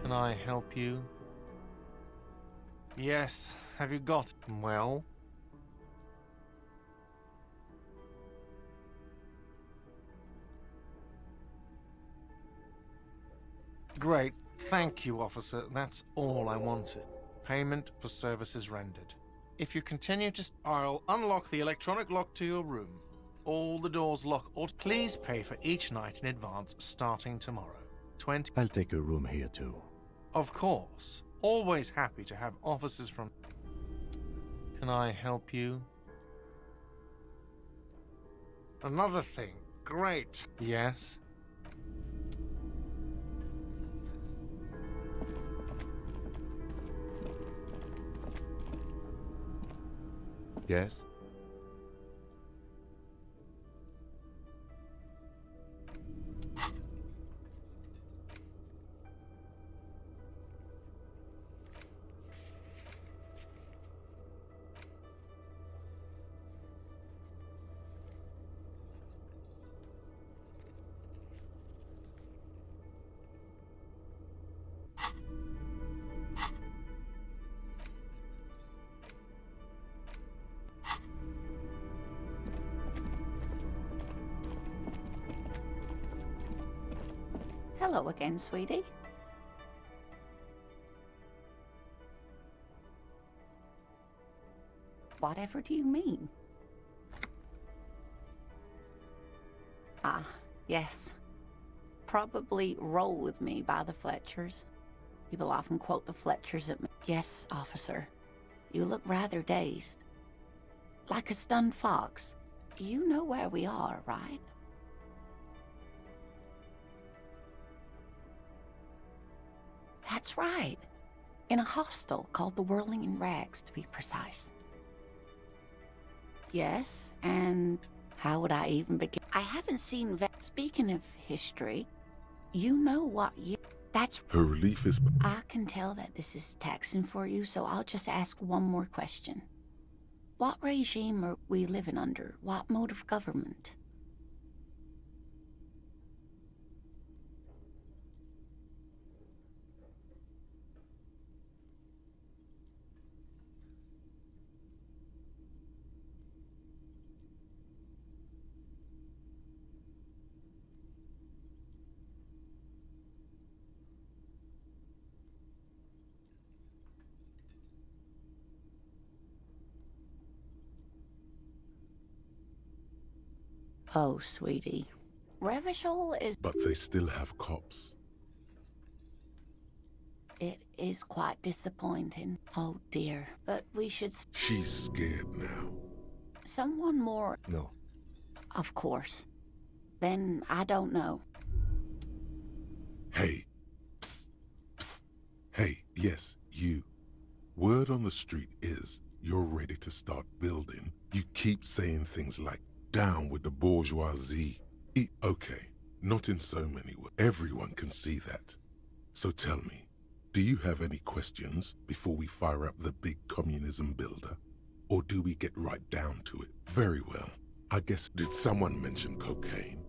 S16: Can I help you? Yes, have you got... Well? Great, thank you, officer. That's all I wanted. Payment for services rendered. If you continue to... I'll unlock the electronic lock to your room. All the doors lock... Please pay for each night in advance, starting tomorrow. 20...
S6: I'll take a room here too.
S16: Of course. Always happy to have officers from... Can I help you? Another thing. Great. Yes?
S6: Yes?
S18: Hello again, sweetie. Whatever do you mean? Ah, yes. Probably Roll With Me by the Fletchers. People often quote the Fletchers at me. Yes, officer. You look rather dazed. Like a stunned fox. You know where we are, right? That's right. In a hostel called the Whirling in Rags, to be precise. Yes, and how would I even begin? I haven't seen... Speaking of history, you know what year... That's...
S2: Her relief is...
S18: I can tell that this is taxing for you, so I'll just ask one more question. What regime are we living under? What mode of government? Oh, sweetie. Revachol is...
S2: But they still have cops.
S18: It is quite disappointing. Oh, dear. But we should...
S2: She's scared now.
S18: Someone more...
S6: No.
S18: Of course. Then I don't know.
S2: Hey. Psst. Psst. Hey, yes, you. Word on the street is you're ready to start building. You keep saying things like, down with the bourgeoisie. Okay, not in so many words. Everyone can see that. So tell me, do you have any questions before we fire up the big communism builder? Or do we get right down to it? Very well. I guess, did someone mention cocaine?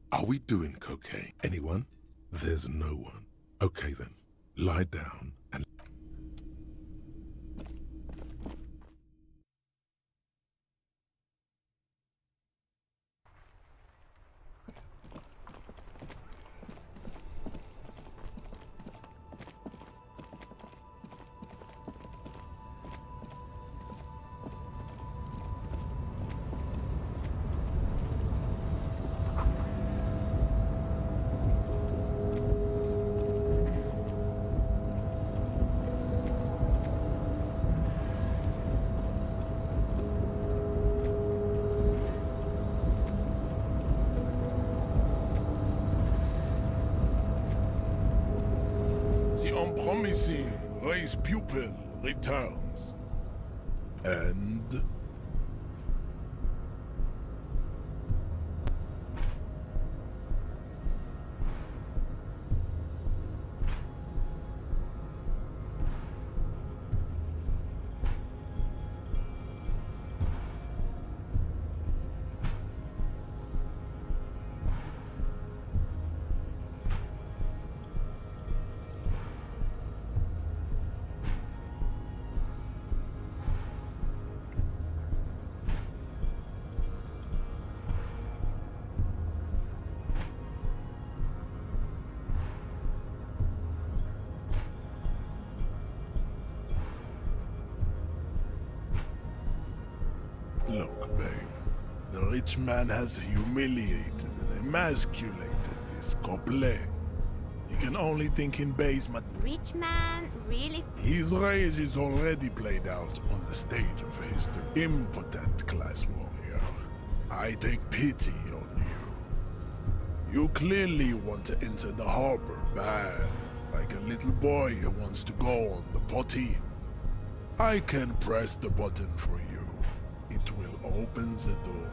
S2: Are we doing cocaine? Anyone? There's no one. Okay then, lie down and...
S4: The unpromising race pupil returns. And... Look, babe. The rich man has humiliated and emasculated this couple. He can only think in base
S7: Rich man, really?
S4: His rage is already played out on the stage of history. Impotent class warrior. I take pity on you. You clearly want to enter the harbor bad, like a little boy who wants to go on the potty. I can press the button for you. It will open the door.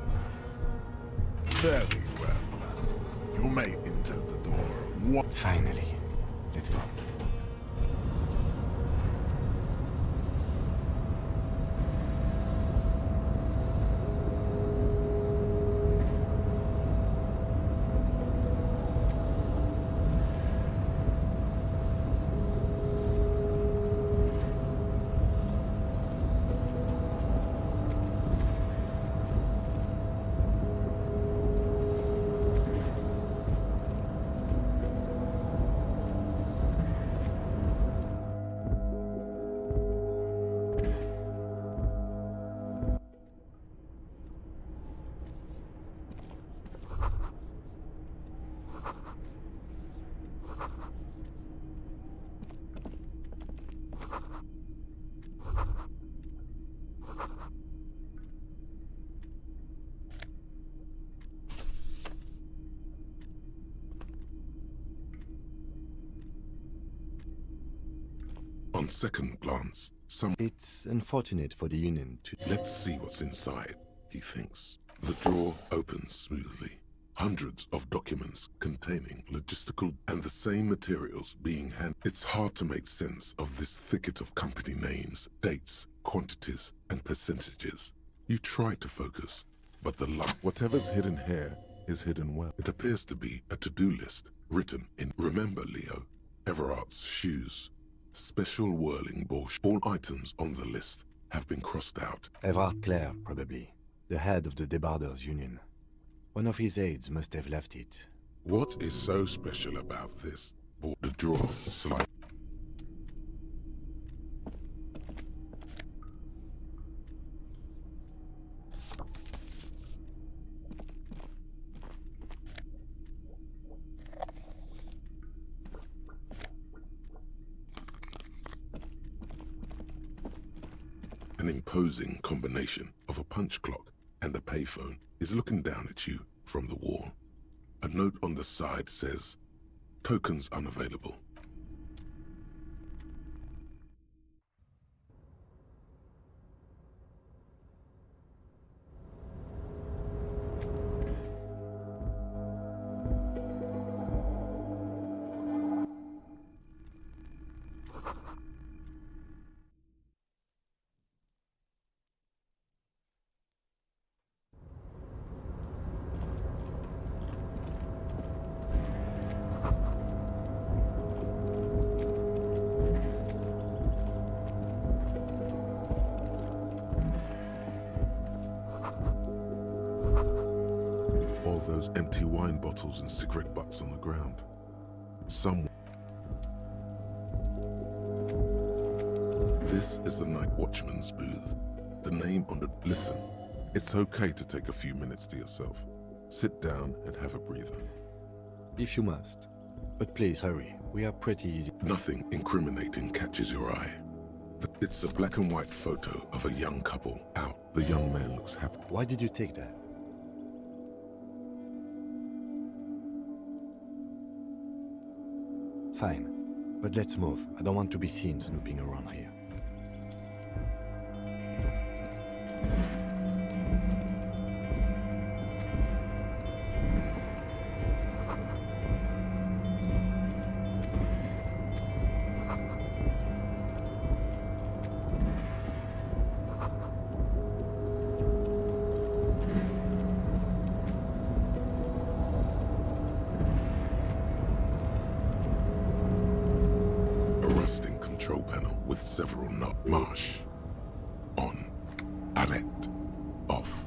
S4: Very well. You may enter the door.
S6: Finally. Let's go.
S2: On second glance,
S6: It's unfortunate for the Union to...
S2: Let's see what's inside, he thinks. The drawer opens smoothly. Hundreds of documents containing logistical and the same materials being handled. It's hard to make sense of this thicket of company names, dates, quantities, and percentages. You try to focus, but whatever's hidden here is hidden well. It appears to be a to-do list written in Remember, Leo, Everart's shoes. Special whirling bullshit. All items on the list have been crossed out.
S6: Everard Clare, probably. The head of the Debarders Union. One of his aides must have left it.
S2: What is so special about this? The drawer slide. An imposing combination of a punch clock and a payphone is looking down at you from the wall. A note on the side says, "Tokens unavailable." of those empty wine bottles and cigarette butts on the ground. This is the night watchman's booth. The name on the... Listen, it's okay to take a few minutes to yourself. Sit down and have a breather.
S6: If you must. But please hurry. We are pretty easy.
S2: Nothing incriminating catches your eye. It's a black and white photo of a young couple out. The young man looks happy.
S6: Why did you take that? Fine. But let's move. I don't want to be seen snooping around here.
S2: Control panel with several knobs. Marsh. On. Arrête. Off.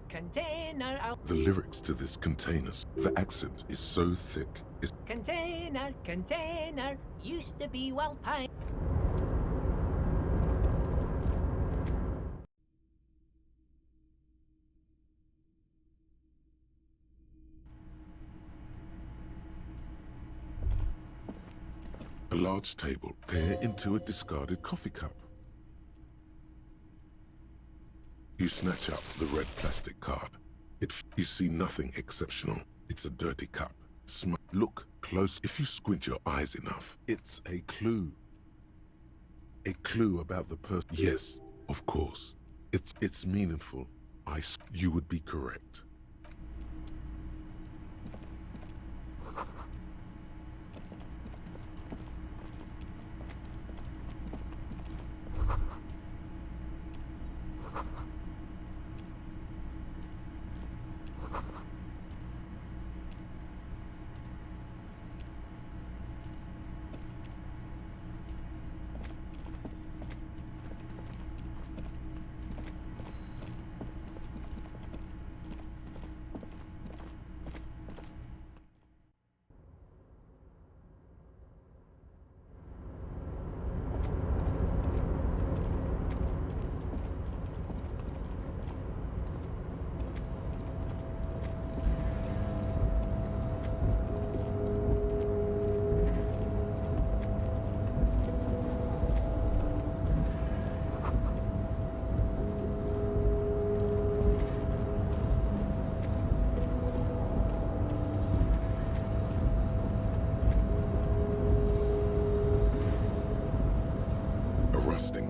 S21: Container,
S2: The lyrics to this container, the accent is so thick. It's
S21: container, used to be well paid.
S2: a large table. Peer into a discarded coffee cup. You snatch up the red plastic card. You see nothing exceptional. It's a dirty cup. Look close. If you squint your eyes enough, it's a clue. A clue about the person. Yes, of course. It's meaningful. You would be correct.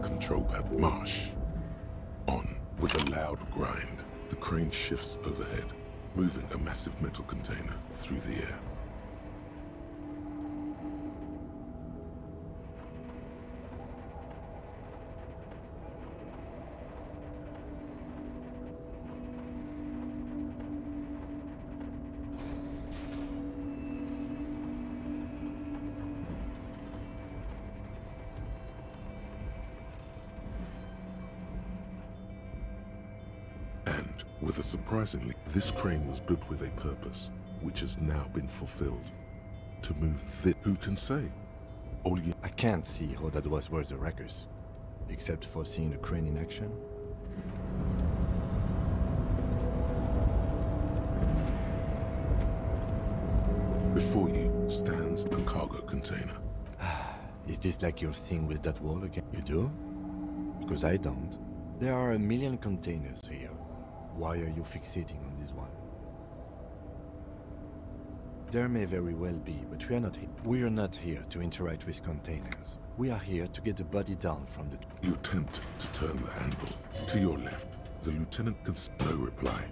S2: Control pad. Marsh. On with a loud grind. The crane shifts overhead, moving a massive metal container through the air. With a surprisingly, this crane was built with a purpose, which has now been fulfilled. To move this, who can say?
S6: I can't see how that was worth the wreckers, except for seeing the crane in action.
S2: Before you stands a cargo container.
S6: Is this like your thing with that wall again? You do? Because I don't. There are a million containers here. Why are you fixating on this one? There may very well be, but we are not here to interact with containers. We are here to get the body down from the...
S2: You attempt to turn the handle. To your left, the lieutenant can no reply.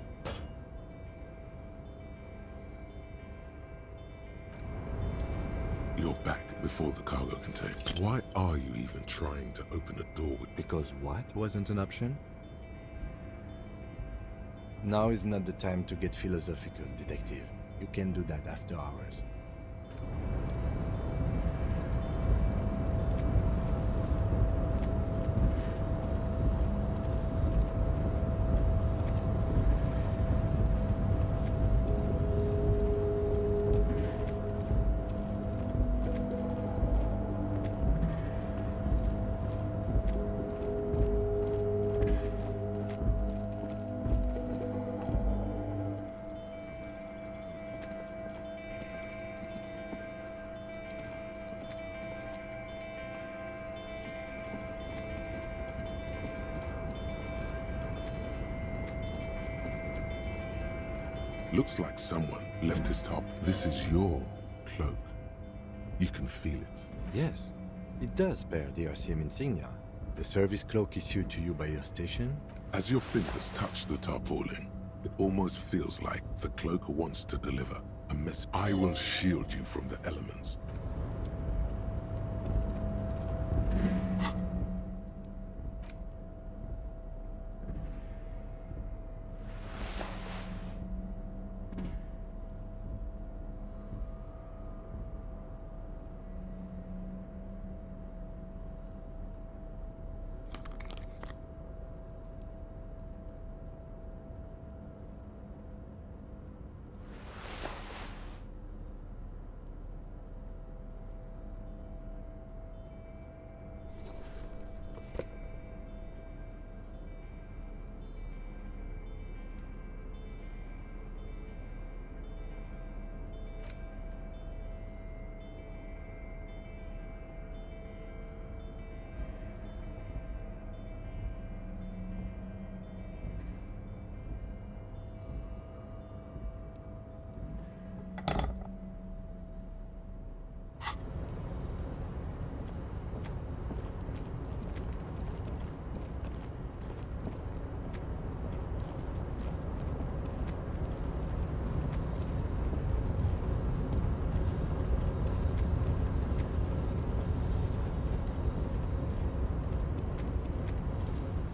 S2: You're back before the cargo container. Why are you even trying to open a door with...
S6: Because what wasn't an option? Now is not the time to get philosophical, detective. You can do that after hours.
S2: Looks like someone left his top. This is your cloak. You can feel it.
S6: Yes, it does bear the RCM insignia. The service cloak issued to you by your station?
S2: As your fingers touch the tarpaulin, it almost feels like the cloak wants to deliver a message. I will shield you from the elements.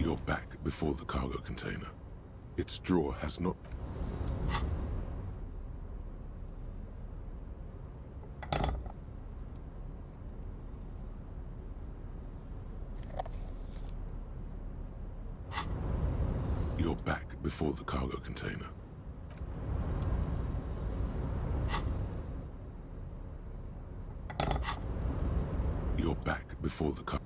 S2: You're back before the cargo container. Its drawer has not... You're back before the cargo container. You're back before the cargo...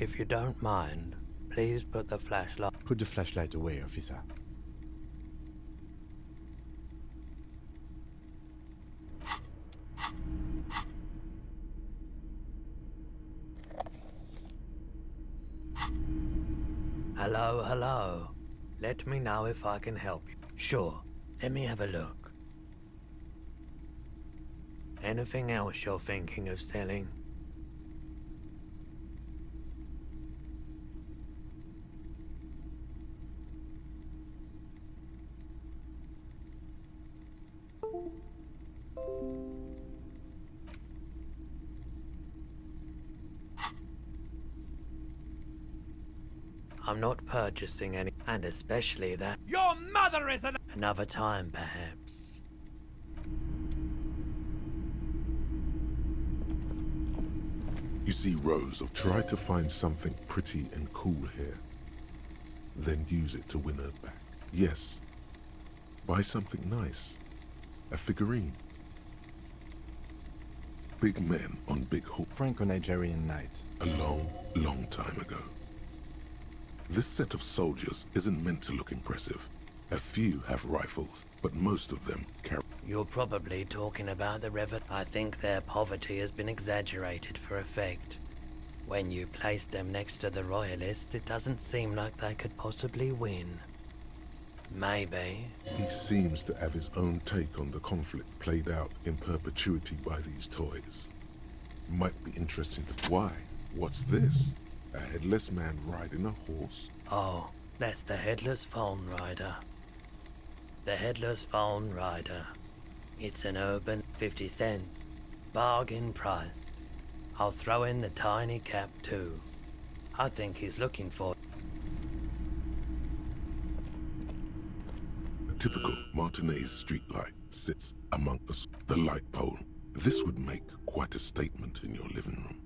S20: If you don't mind, please put the flashlight...
S6: Put the flashlight away, officer.
S20: Hello, hello. Let me know if I can help you. Sure, let me have a look. Anything else you're thinking of selling? I'm not purchasing any, and especially that.
S14: Your mother is an...
S20: Another time, perhaps.
S2: You see, Rose, try to find something pretty and cool here. Then use it to win her back. Yes. Buy something nice. A figurine. Big men on big horses.
S6: Franco-Nigerian knight.
S2: A long, long time ago. This set of soldiers isn't meant to look impressive. A few have rifles, but most of them carry...
S20: You're probably talking about the river. I think their poverty has been exaggerated for effect. When you place them next to the royalists, it doesn't seem like they could possibly win. Maybe.
S2: He seems to have his own take on the conflict played out in perpetuity by these toys. Might be interesting to... Why? What's this? A headless man riding a horse?
S20: Oh, that's the Headless Phone Rider. The Headless Phone Rider. It's an urban 50 cents. Bargain price. I'll throw in the tiny cap too. I think he's looking for...
S2: A typical Martinez streetlight sits among us. The light pole. This would make quite a statement in your living room.